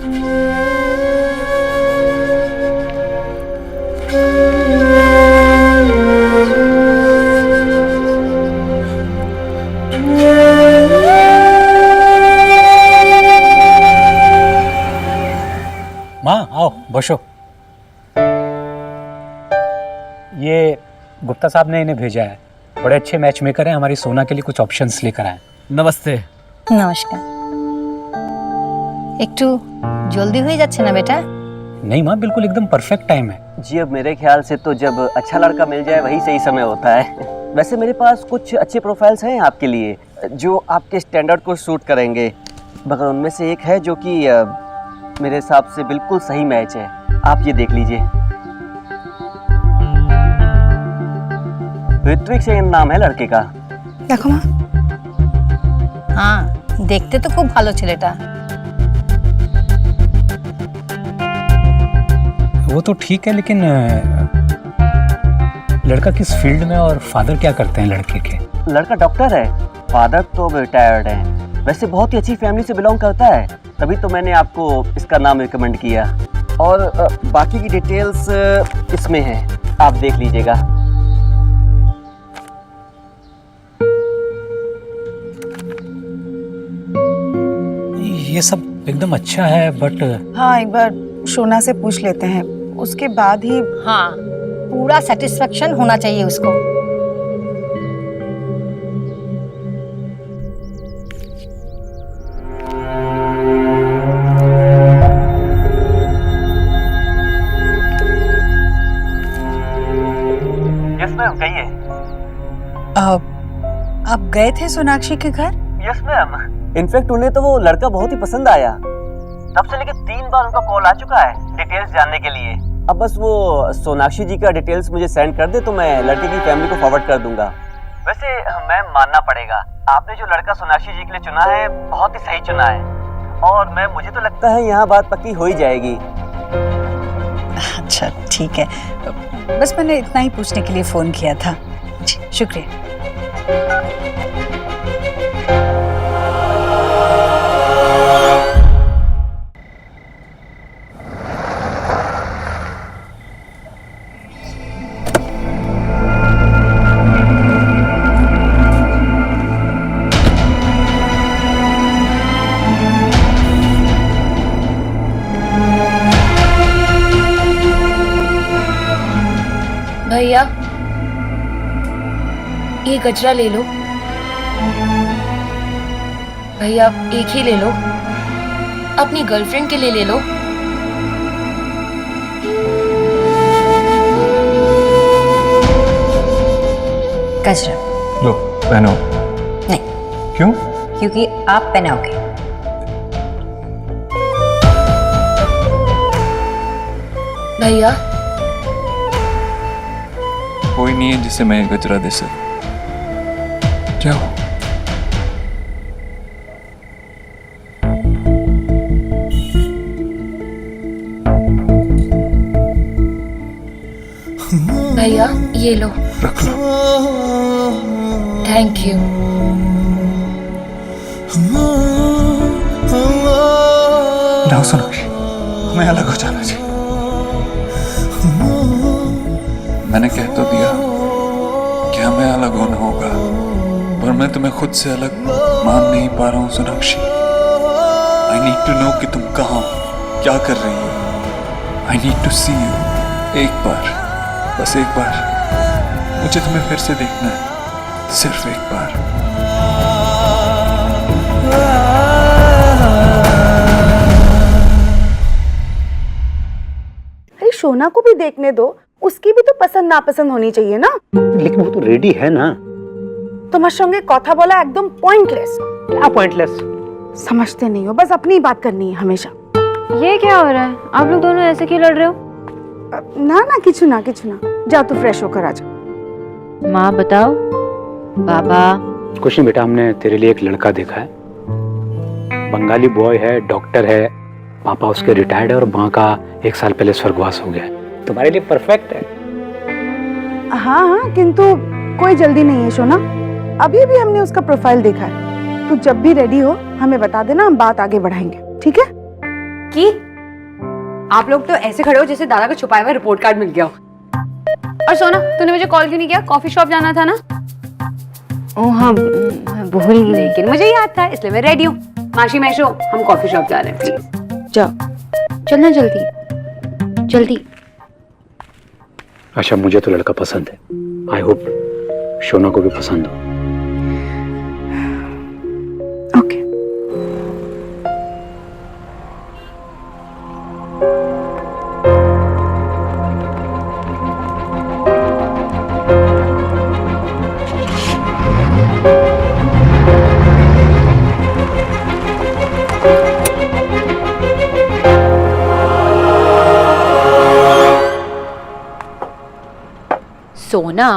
माँ आओ बसो। ये गुप्ता साहब ने इन्हें भेजा है, बड़े अच्छे मैच मेकर हैं, हमारी सोना के लिए कुछ ऑप्शंस लेकर आए। नमस्ते। নমস্কার। একটু জলদি হয়ে যাচ্ছে না बेटा? नहीं माँ, बिल्कुल एकदम परफेक्ट टाइम है। जी अब मेरे ख्याल से तो जब अच्छा लड़का मिल जाए वही सही समय होता है। वैसे मेरे पास कुछ अच्छे प्रोफाइल्स हैं आपके लिए जो आपके स्टैंडर्ड को सूट करेंगे, मगर उनमें से एक है जो कि मेरे हिसाब से बिल्कुल सही मैच है। आप ये देख लीजिए, ऋत्विक सेन नाम है लड़के का। দেখো মা। হ্যাঁ, দেখতে তো খুব ভালো ছেলেটা। वो तो ठीक है, लेकिन लड़का किस फील्ड में और फादर क्या करते हैं लड़के के? लड़का डॉक्टर है, फादर तो रिटायर्ड है। वैसे बहुत ही अच्छी फैमिली से बिलोंग करता है, तभी तो मैंने आपको इसका नाम रिकमेंड किया। और बाकी की डिटेल्स इसमें है, आप देख लीजिएगा। ये सब एकदम अच्छा है, बट हाँ, एक बार सोना से पूछ लेते हैं, उसके बाद ही। हाँ, पूरा सेटिस्फेक्शन होना चाहिए उसको। यस मैम, कहिए। आप गए थे सोनाक्षी के घर? यस मैम, इनफैक्ट उन्हें तो वो लड़का बहुत ही पसंद आया। तब से लेकर 3 बार उनका कॉल आ चुका है डिटेल्स जानने के लिए। अब बस वो सोनाक्षी जी का डिटेल्स मुझे सेंड कर दे तो मैं लड़के की फैमिली को फॉरवर्ड कर दूंगा। वैसे मैम मानना पड़ेगा, आपने जो लड़का सोनाक्षी जी के लिए चुना है बहुत ही सही चुना है, और मैम मुझे तो लगता है यहाँ बात पक्की हो ही जाएगी। अच्छा ठीक है, बस मैंने इतना ही पूछने के लिए फोन किया था। जी शुक्रिया। भैया ये गजरा ले लो। भैया एक ही ले लो, अपनी गर्लफ्रेंड के लिए ले लो। गजरा लो पहनो। नहीं। क्यों? क्योंकि आप पहनाओगे। भैया कोई नहीं है जिसे मैं गजरा दे सकूं। जाओ। भैया ये लो, रख लो। Thank you. जाओ सोनाक्षी, हमें अलग हो जाना चाहिए। मैंने कह तो दिया कि हमें अलग होना होगा, पर मैं तुम्हें खुद से अलग मान नहीं पा रहा हूँ Sonakshi. I need to know कि तुम कहाँ हो, क्या कर रही हो। I need to see you. एक बार, बस एक बार मुझे तुम्हें फिर से देखना है, सिर्फ एक बार। अरे शोना को भी देखने दो, उसकी भी तो पसंद नापसंद होनी चाहिए ना। लेकिन वो तो रेडी है ना। তোমার সঙ্গে কথা বলা একদম পয়েंटलेस। क्या पॉइंटलेस? समझते नहीं हो, बस अपनी बात करनी है हमेशा। ये क्या हो रहा है? आप लोग दोनों ऐसे क्यों लड़ रहे हो? ना ना किचु ना जा तू फ्रेश होकर आ जा। माँ बताओ। बाबा कुछ नहीं बेटा, हमने तेरे लिए एक लड़का देखा है। बंगाली बॉय है, डॉक्टर है, पापा उसके रिटायर्ड है और माँ का 1 साल पहले स्वर्गवास हो गया है। तुम्हारे लिए परफेक्ट है। हाँ हाँ, किंतु कोई जल्दी नहीं है शोना, अभी भी हमने उसका प्रोफाइल देखा है। तू जब भी रेडी हो हमें बता देना, हम बात आगे बढ़ाएंगे, ठीक है? कि आप लोग तो ऐसे खड़े हो जैसे दादा को छुपाया हुआ रिपोर्ट कार्ड मिल गया हो। और सोना, तूने मुझे कॉल क्यों नहीं किया? कॉफी शॉप जाना था ना? ओ हाँ, भूल गई। लेकिन मुझे याद था, इसलिए मैं रेडी हूँ। माशी मैशो, हम कॉफी शॉप जा रहे हैं, प्लीज जाओ, चलना जल्दी जल्दी। अच्छा, मुझे तो लड़का पसंद है। आई होप शोना को भी पसंद हो। ओके। सोना,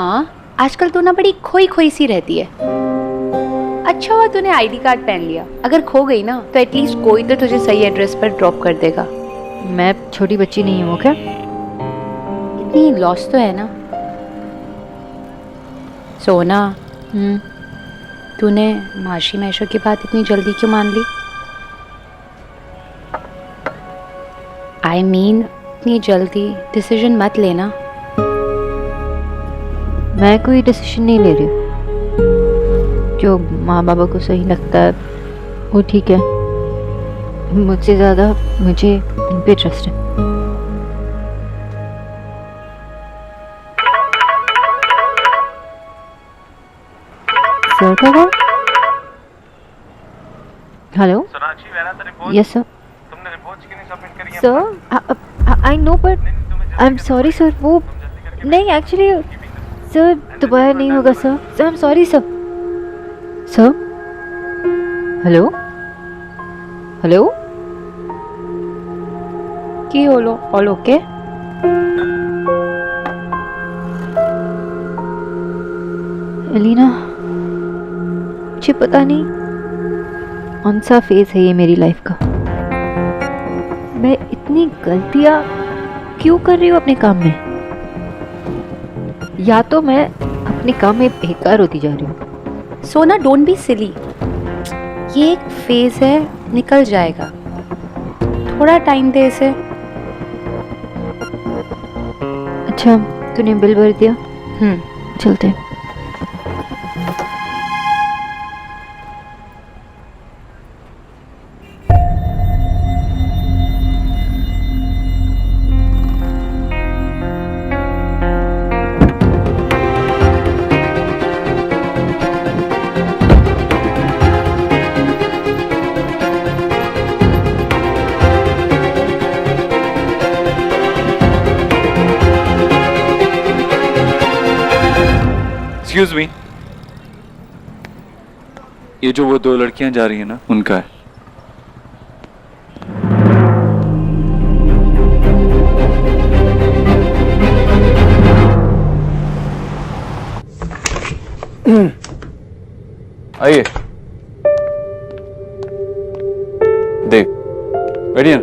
आजकल तू ना बड़ी खोई खोई सी रहती है। अच्छा हुआ तूने आईडी कार्ड पहन लिया, अगर खो गई ना तो एटलीस्ट कोई तो तुझे सही एड्रेस पर ड्रॉप कर देगा। मैं छोटी बच्ची नहीं हूँ क्या? इतनी लॉस तो है ना। सोना, तूने माशी मैशो की बात इतनी जल्दी क्यों मान ली? आई मीन इतनी जल्दी डिसीजन मत लेना। मैं कोई डिसीजन नहीं ले रही हूँ, जो माँ बाबा को सही लगता है वो ठीक है। मुझसे ज़्यादा मुझे इन पे ट्रस्ट है। सर का कॉल? Hello, yes sir. तुमने रिपोर्ट्स क्यों नहीं सबमिट करी? Sir I know, but I am sorry sir, वो नहीं एक्चुअली सर दोबारा नहीं होगा sir. Sir I am sorry sir. Sir hello hello, की होलो ऑल ओके? एलिना, मुझे पता नहीं कौन सा फेज है ये मेरी लाइफ का। मैं इतनी गलतियां क्यों कर रही हूँ अपने काम में? या तो मैं अपने काम में बेकार होती जा रही हूँ। सोना, डोंट बी सिली, ये एक फेज है, निकल जाएगा। थोड़ा टाइम दे इसे। अच्छा, तूने बिल भर दिया? चलते हैं। एक्सक्यूज मी, ये जो वो 2 लड़कियां जा रही हैं ना, उनका है। आइए, देख बैठिए ना।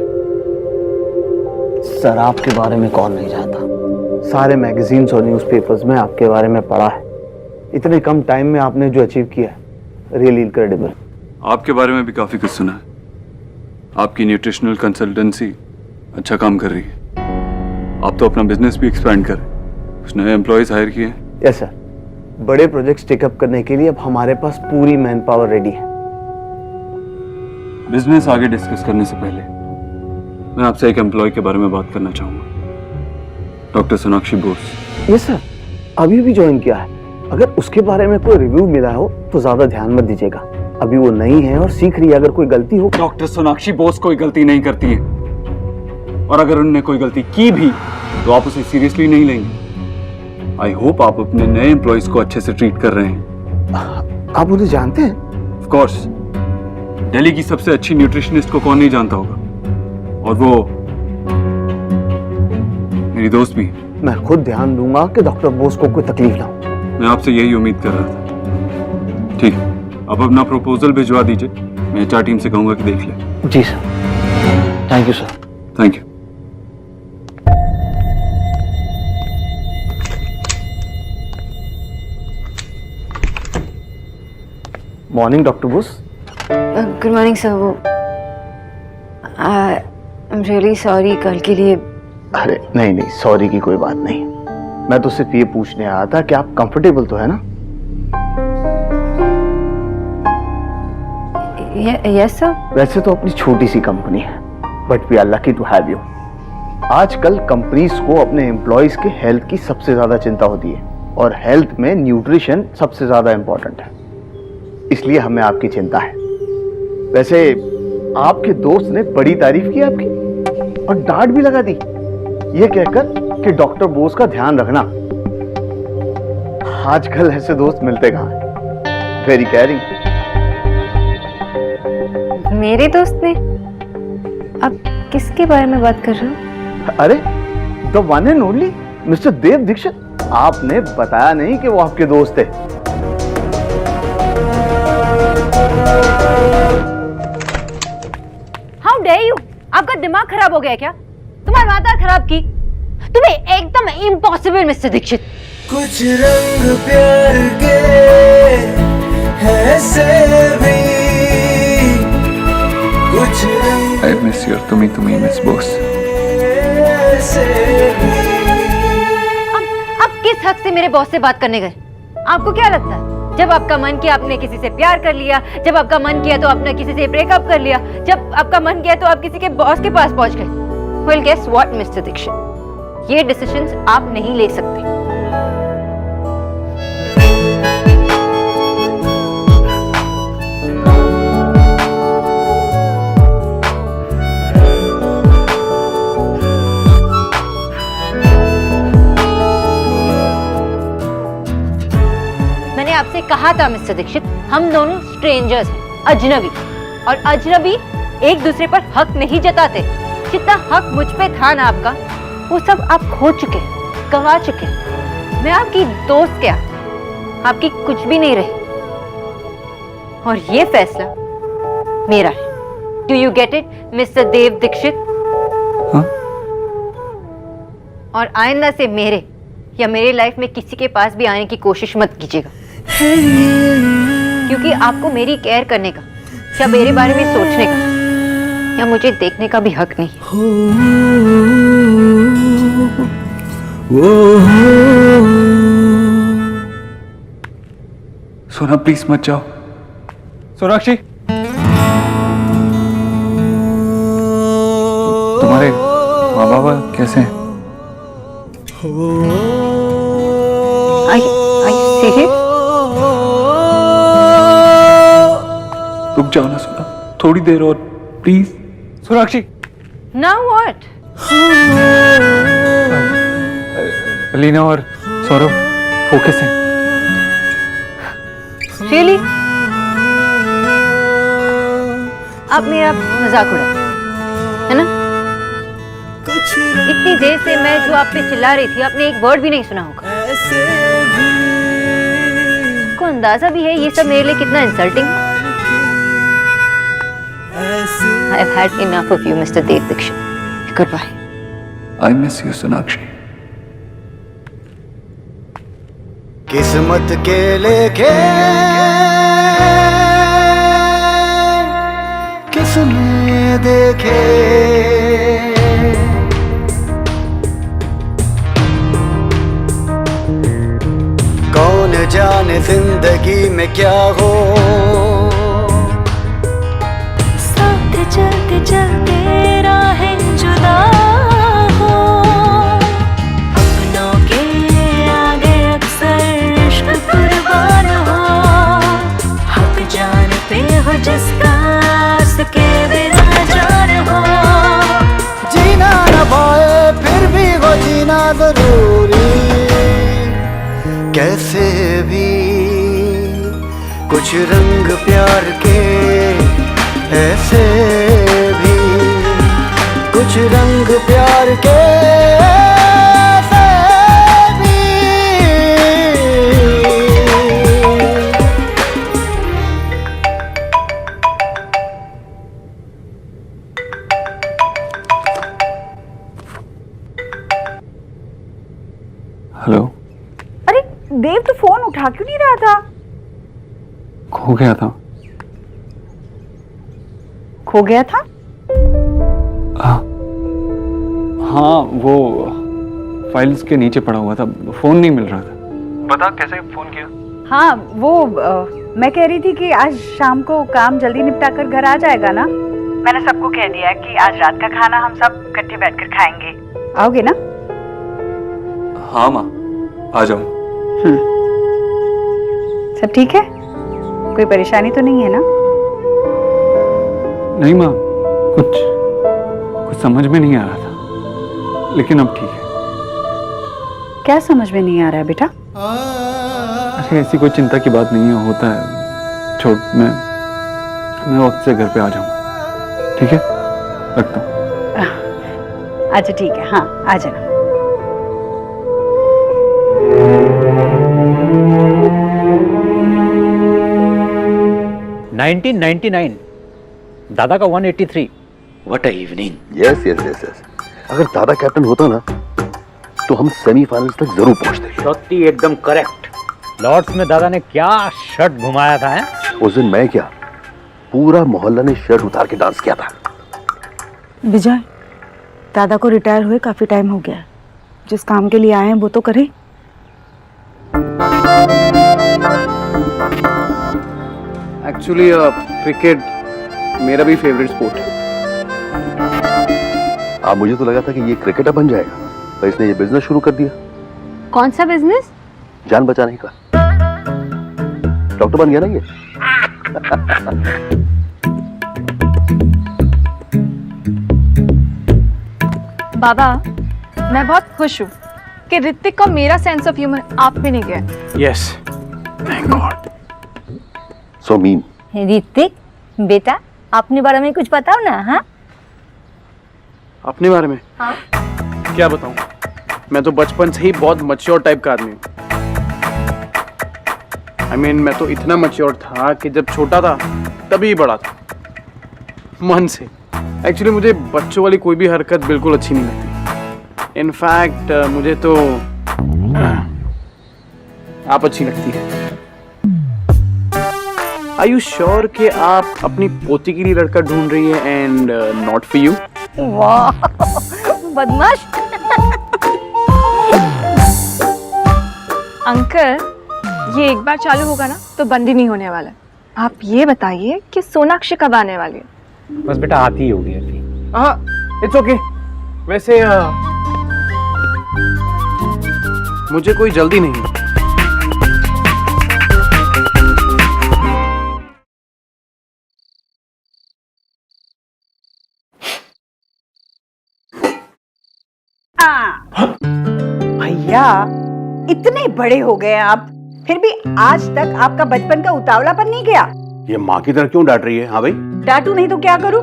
सर आपके बारे में कौन नहीं जानता, सारे मैगजीन्स और न्यूज़पेपर्स में आपके बारे में पढ़ा है। इतने कम टाइम में आपने जो अचीव किया है, रियली इनक्रेडिबल। आपके बारे में भी काफी कुछ सुना है। आपकी न्यूट्रिशनल कंसल्टेंसी अच्छा काम कर रही है। आप तो अपना बिजनेस भी एक्सपेंड कर, कुछ नए एम्प्लॉयज हायर किए हैं। यस सर, बड़े प्रोजेक्ट्स टेकअप करने के लिए अब हमारे पास पूरी मैन पावर रेडी है। बिजनेस आगे डिस्कस करने से पहले मैं आपसे एक एम्प्लॉय के बारे में बात करना चाहूंगा, doctor Sonakshi Bose. Yes sir, अभी भी ज्वाइन किया है। अगर उसके बारे में कोई रिव्यू मिला हो तो ज्यादा ध्यान मत दीजिएगा, अभी वो नई है और सीख रही है। अगर कोई गलती हो। डॉक्टर सोनाक्षी बोस कोई गलती नहीं करती है, और अगर उन्होंने कोई गलती की भी तो आप उसे सीरियसली नहीं लेंगे। आई होप आप अपने नए एम्प्लॉयज को अच्छे से ट्रीट कर रहे हैं। आप उन्हें जानते हैं? ऑफ कोर्स, दिल्ली की सबसे अच्छी न्यूट्रिशनिस्ट को कौन नहीं जानता होगा, और वो मेरी दोस्त भी। मैं खुद ध्यान दूंगा कि डॉक्टर बोस को कोई तकलीफ ना हो। मैं आपसे यही उम्मीद कर रहा था। ठीक है, अब अपना प्रपोजल भिजवा दीजिए, मैं HR टीम से कहूंगा कि देख ले। जी sir, thank you sir. Thank you. Morning doctor Bose. Good morning sir. वो आई एम रियली सॉरी कल के लिए। अरे नहीं नहीं, सॉरी की कोई बात नहीं। मैं तो सिर्फ ये पूछने आया था कि आप कंफर्टेबल तो है ना? Yes sir. वैसे तो अपनी छोटी सी कंपनी है, but we are lucky to have you. आजकल कंपनीज को अपने एम्प्लॉयज के हेल्थ की सबसे ज्यादा चिंता होती है, और हेल्थ में न्यूट्रिशन सबसे ज्यादा इंपॉर्टेंट है, इसलिए हमें आपकी चिंता है। वैसे आपके दोस्त ने बड़ी तारीफ की आपकी, और डांट भी लगा दी, ये कहकर कि डॉक्टर बोस का ध्यान रखना। आजकल ऐसे दोस्त मिलते कहाँ हैं? Very caring. मेरे दोस्त ने? आप किसके बारे में बात कर रहे हो? अरे the one and only mister Dev Dixit. आपने बताया नहीं कि वो आपके दोस्त थे। How dare you! आपका दिमाग खराब हो गया क्या? तुम्हारी माता खराब की? तुम्हें एकदम इम्पॉसिबल मिस्टर दीक्षित। कुछ रंग प्यार के ऐसे भी, कुछ रंग आई मिस योर तुम्ही मिस बोस। अब किस हक से मेरे बॉस से बात करने गए? आपको क्या लगता है जब आपका मन किया आपने किसी से प्यार कर लिया, जब आपका मन किया तो आपने किसी से ब्रेकअप कर लिया, जब आपका मन किया तो आप किसी के बॉस के पास पहुंच गए? Well guess what mister Dikshit, ये डिसीजंस आप नहीं ले सकते। मैंने आपसे कहा था मिस्टर दीक्षित, हम दोनों स्ट्रेंजर्स हैं, अजनबी, और अजनबी एक दूसरे पर हक नहीं जताते। जितना हक मुझ पे था ना आपका, वो सब आप खो चुके, गंवा चुके। मैं आपकी दोस्त क्या, आपकी कुछ भी नहीं रही, और ये फैसला मेरा है। Do you get it mister Dev Dixit? हाँ? और आइंदा से मेरे या मेरे लाइफ में किसी के पास भी आने की कोशिश मत कीजिएगा, क्योंकि आपको मेरी केयर करने का या मेरे बारे में सोचने का या मुझे देखने का भी हक नहीं। सोना प्लीज मत जाओ। सोनाक्षी, तुम्हारे माँ बाबा कैसे हैं? रुक जाओ ना सोना, थोड़ी देर और please. Sonakshi. Now what? Alina और सौरभ फोकस हैं। Really? आप मेरा मजाक उड़ा, है ना? इतनी देर से मैं जो आप पे चिल्ला रही थी, आपने एक वर्ड भी नहीं सुना होगा। आपको अंदाजा भी है ये सब मेरे लिए कितना इंसल्टिंग है? I have had enough of you, Mr. Dev Dixit. Goodbye. I miss you, Sonakshi. किस्मत के लेखे किसने देखे, कौन जाने जिंदगी में क्या हो, साथ चलते चलते राहें जुदा हो, अपनों के आगे अक्सर इश्क कुर्बान हो, हक जान पे हो जिसका उसके बिना जान हो, जीना न पाए फिर भी वो जीना जरूरी, कैसे भी कुछ रंग प्यार के, ऐसे भी कुछ रंग प्यार के, ऐसे भी। हेलो। अरे देव, तो फोन उठा क्यों नहीं रहा था? खो गया था। खो गया था? हाँ, वो फाइल्स के नीचे पड़ा हुआ था, फोन नहीं मिल रहा था। बता कैसे फोन किया? हाँ, वो मैं कह रही थी कि आज शाम को काम जल्दी निपटा कर घर आ जाएगा ना? मैंने सबको कह दिया है कि आज रात का खाना हम सब इकट्ठे बैठकर खाएंगे। आओगे ना? हाँ माँ, आ जाऊँ। सब ठीक है? कोई परेशानी तो नहीं है ना? नहीं माँ, कुछ समझ में नहीं आ रहा था, लेकिन अब ठीक है। क्या समझ में नहीं आ रहा है बेटा? अरे ऐसी कोई चिंता की बात नहीं है, होता है। छोड़, मैं वक्त से घर पे आ जाऊंगा, ठीक है? रखता हूँ। अच्छा ठीक है, हाँ आ जाना। दादा का 183। What a evening. Yes yes yes yes. अगर दादा कैप्टन होता ना तो हम सेमीफाइनल्स तक जरूर पहुंचते। सत्ती एकदम करेक्ट। लॉर्ड्स में दादा ने क्या शर्ट घुमाया था है? उस दिन मैं क्या, पूरा मोहल्ला ने शर्ट उतार के डांस किया था। विजय, दादा को रिटायर हुए काफी टाइम हो गया है, जिस काम के लिए आए हैं वो तो करें। एक्चुअली क्रिकेट मेरा भी फेवरेट स्पोर्ट है। मुझे तो लगा था कि ये क्रिकेटर बन जाएगा, पर इसने ये बिजनेस शुरू कर दिया। कौन सा बिजनेस? जान बचाने का। डॉक्टर बन गया ना ये। बाबा, मैं बहुत खुश हूँ कि ऋतिक का मेरा सेंस ऑफ ह्यूमर आप में नहीं गया। Yes, thank God. So mean. Hrithik बेटा, अपने बारे में कुछ बताओ ना। हाँ, अपने बारे में? हाँ? क्या बताऊं? मैं तो बचपन से ही बहुत मैच्योर टाइप का आदमी हूँ। I mean, मैं तो इतना मैच्योर था कि जब छोटा था तभी बड़ा था, मन से। एक्चुअली मुझे बच्चों वाली कोई भी हरकत बिल्कुल अच्छी नहीं लगती। इनफैक्ट मुझे तो आप अच्छी लगती है। Are you sure कि आप अपनी पोती के लिए लड़का ढूंढ रही है एंड नॉट फॉर यू? वाह, बदमाश। अंकल, ये एक बार चालू होगा ना तो बंद ही नहीं होने वाला। आप ये बताइए कि सोनाक्षी कब आने वाली है? बस बेटा आती ही होगी अभी। हाँ, इट्स ओके। वैसे मुझे कोई जल्दी नहीं है। भैया, इतने बड़े हो गए आप, फिर भी आज तक आपका बचपन का उतावलापन नहीं गया। ये माँ की तरह क्यों डांट रही है? हाँ भाई, डांटू नहीं तो क्या करूं?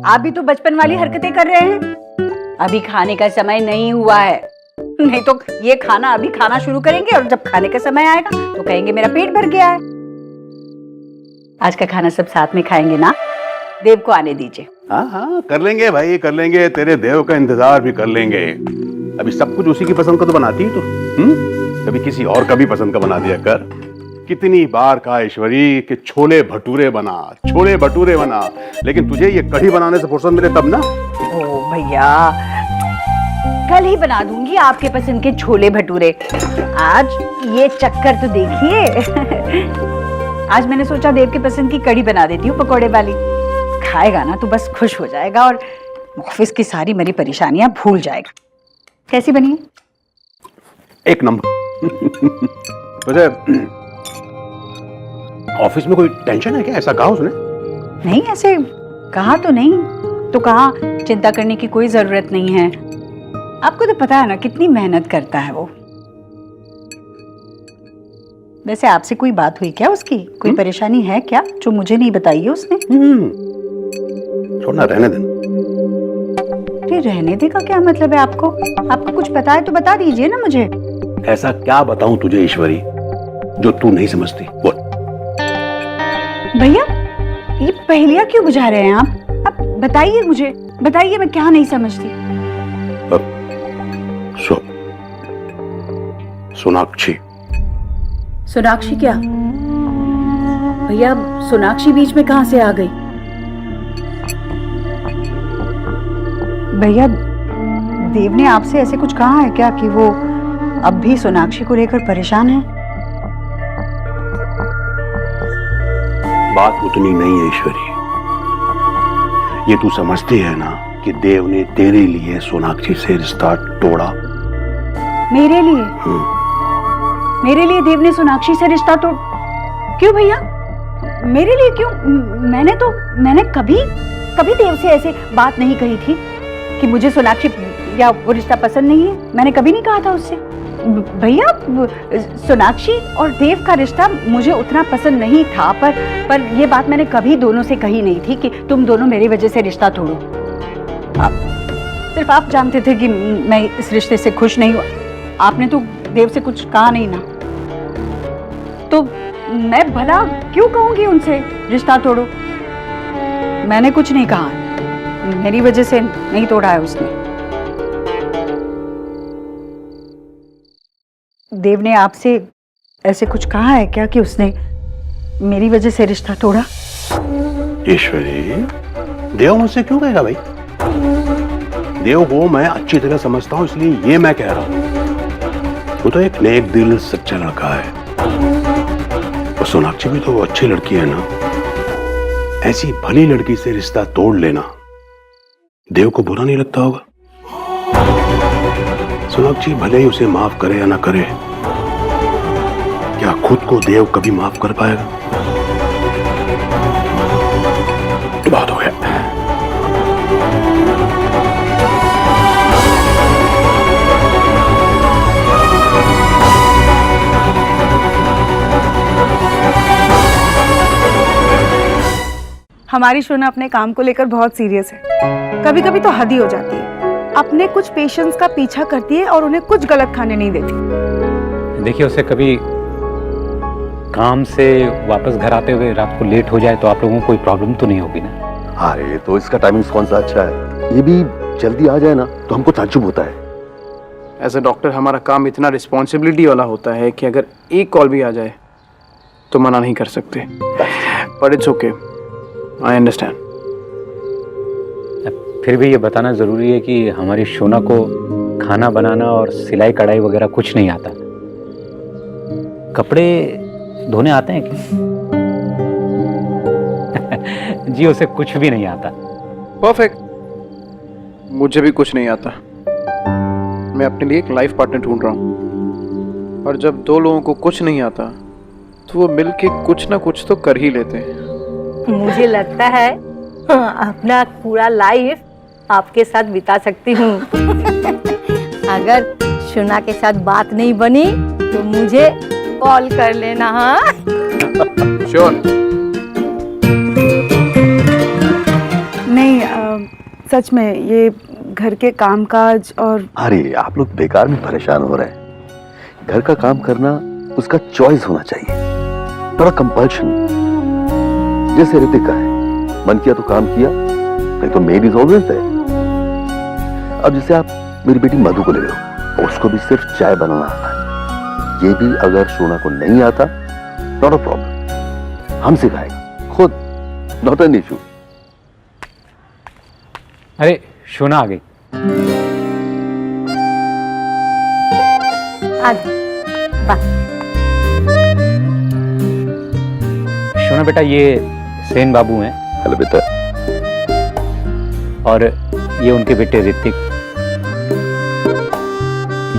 आप भी तो बचपन वाली हरकतें कर रहे हैं। अभी खाने का समय नहीं हुआ है। नहीं तो ये खाना अभी खाना शुरू करेंगे और जब खाने का समय आएगा तो कहेंगे मेरा पेट भर गया है। आज का खाना सब साथ में खाएंगे ना? देव को आने दीजिए। हाँ हाँ कर लेंगे भाई, कर लेंगे, तेरे देव का इंतजार भी कर लेंगे। अभी सब कुछ उसी की पसंद का तो बनाती है तू। कभी किसी और का भी पसंद का बना दिया कर। कितनी बार कहा ईश्वरी कि छोले भटूरे बना, छोले भटूरे बना, लेकिन तुझे ये कढ़ी बनाने से फुर्सत मिले तब ना। ओ भैया, कल ही बना दूंगी आपके पसंद के छोले भटूरे। आज ये चक्कर तो देखिए। आज मैंने सोचा देव के पसंद की कढ़ी बना देती हूँ, पकौड़े वाली। खाएगा ना तो बस खुश हो जाएगा और ऑफिस की सारी मेरी परेशानियां भूल जाएगा। कैसी बनी है? एक नंबर। वैसे ऑफिस में कोई टेंशन है क्या? ऐसा कहा उसने? नहीं, ऐसे कहा तो नहीं, तो कहा चिंता करने की कोई जरूरत नहीं है। आपको तो पता है ना कितनी मेहनत करता है वो। वैसे आपसे कोई बात हुई क्या उसकी? कोई परेशानी है क्या जो मुझे नहीं बताई है उसने? छोड़ना, रहने देना। रहने दे का क्या मतलब है आपको? आपको कुछ पता है तो बता दीजिए ना मुझे। ऐसा क्या बताऊं तुझे ईश्वरी जो तू नहीं समझती? बोल। भैया, ये पहेलियां क्यों बुझा रहे हैं आप बताइए मुझे, बताइए, मैं क्या नहीं समझती। सोनाक्षी। सोनाक्षी क्या? भैया, सोनाक्षी बीच में कहां से आ गई? भैया, देव ने आपसे ऐसे कुछ कहा है क्या कि वो अब भी सोनाक्षी को लेकर परेशान है? बात उतनी नहीं है ईश्वरी। ये तू समझती है ना कि देव ने तेरे लिए सोनाक्षी से रिश्ता तोड़ा। मेरे लिए? मेरे लिए देव ने सोनाक्षी से रिश्ता तोड़? क्यों भैया, मेरे लिए क्यों? मैंने कभी देव से ऐसे बात नहीं कही थी कि मुझे सोनाक्षी या वो रिश्ता पसंद नहीं है। मैंने कभी नहीं कहा था उससे। भैया, सोनाक्षी और देव का रिश्ता मुझे उतना पसंद नहीं था, पर ये बात मैंने कभी दोनों से कही नहीं थी कि तुम दोनों मेरी वजह से रिश्ता तोड़ो। सिर्फ आप जानते थे कि मैं इस रिश्ते से खुश नहीं हूँ। आपने तो देव से कुछ कहा नहीं ना, तो मैं भला क्यों कहूंगी उनसे रिश्ता तोड़ो? मैंने कुछ नहीं कहा, मेरी वजह से नहीं तोड़ा है उसने। देव ने आपसे ऐसे कुछ कहा है क्या कि उसने मेरी वजह से रिश्ता तोड़ा? ईश्वरी, देव मुझसे क्यों कहेगा भाई? देव को मैं अच्छी तरह समझता हूं, इसलिए ये मैं कह रहा हूं। वो तो एक नेक दिल सच्चा लड़का है। और सोनाक्षी भी तो वो अच्छी लड़की है ना। ऐसी भली लड़की से रिश्ता तोड़ लेना देव को बुरा नहीं लगता होगा? सोनाक्षी भले ही उसे माफ करे या ना करे, क्या खुद को देव कभी माफ कर पाएगा? तो बात हो गया। हमारी शोना अपने काम को लेकर बहुत सीरियस है। कभी कभी तो हद ही हो जाती है। अपने कुछ पेशेंट्स का पीछा करती है और उन्हें कुछ गलत खाने नहीं देती। देखिए, उसे कभी काम से वापस घर आते हुए रात को लेट हो जाए तो आप लोगों को कोई प्रॉब्लम तो नहीं होगी ना? अरे तो इसका टाइमिंग कौन सा अच्छा है? ये भी जल्दी आ जाए ना तो हमको ताज्जुब होता है। एज अ डॉक्टर हमारा काम इतना रिस्पॉन्सिबिलिटी वाला होता है कि अगर एक कॉल भी आ जाए तो मना नहीं कर सकते। But it's okay, I understand. फिर भी ये बताना जरूरी है कि हमारी शोना को खाना बनाना और सिलाई कढ़ाई वगैरह कुछ नहीं आता। कपड़े धोने आते हैं क्या? जी, उसे कुछ भी नहीं आता। परफेक्ट। मुझे भी कुछ नहीं आता। मैं अपने लिए एक लाइफ पार्टनर ढूंढ रहा हूँ, और जब दो लोगों को कुछ नहीं आता तो वो मिलके कुछ ना कुछ तो कर ही लेते हैं। मुझे लगता है अपना पूरा लाइफ आपके साथ बिता सकती हूँ। अगर शोना के साथ बात नहीं बनी तो मुझे कॉल कर लेना। हाँ, श्योर। नहीं, सच में ये घर के कामकाज और अरे आप लोग बेकार में परेशान हो रहे हैं। घर का काम करना उसका चॉइस होना चाहिए, थोड़ा कंपल्शन। जैसे ऋतिक का है, मन किया तो काम किया, नहीं तो मेड इज ऑलवेज देयर। अब जैसे आप मेरी बेटी मधु को ले लो, उसको भी सिर्फ चाय बनाना आता है। ये भी अगर सोना को नहीं आता, नॉट अ प्रॉब्लम, हम सिखाएगा खुद, नॉट एन इशू। अरे सोना आ गई। सोना बेटा, ये सेन बाबू हैं। हेलो बेटा। और ये उनके बेटे ऋतिक,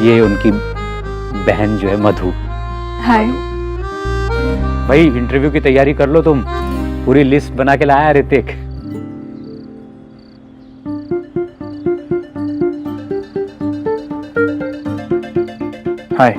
ये उनकी बहन जो है मधु। हाय। भाई इंटरव्यू की तैयारी कर लो तुम, पूरी लिस्ट बना के लाया ऋतिक। हाय।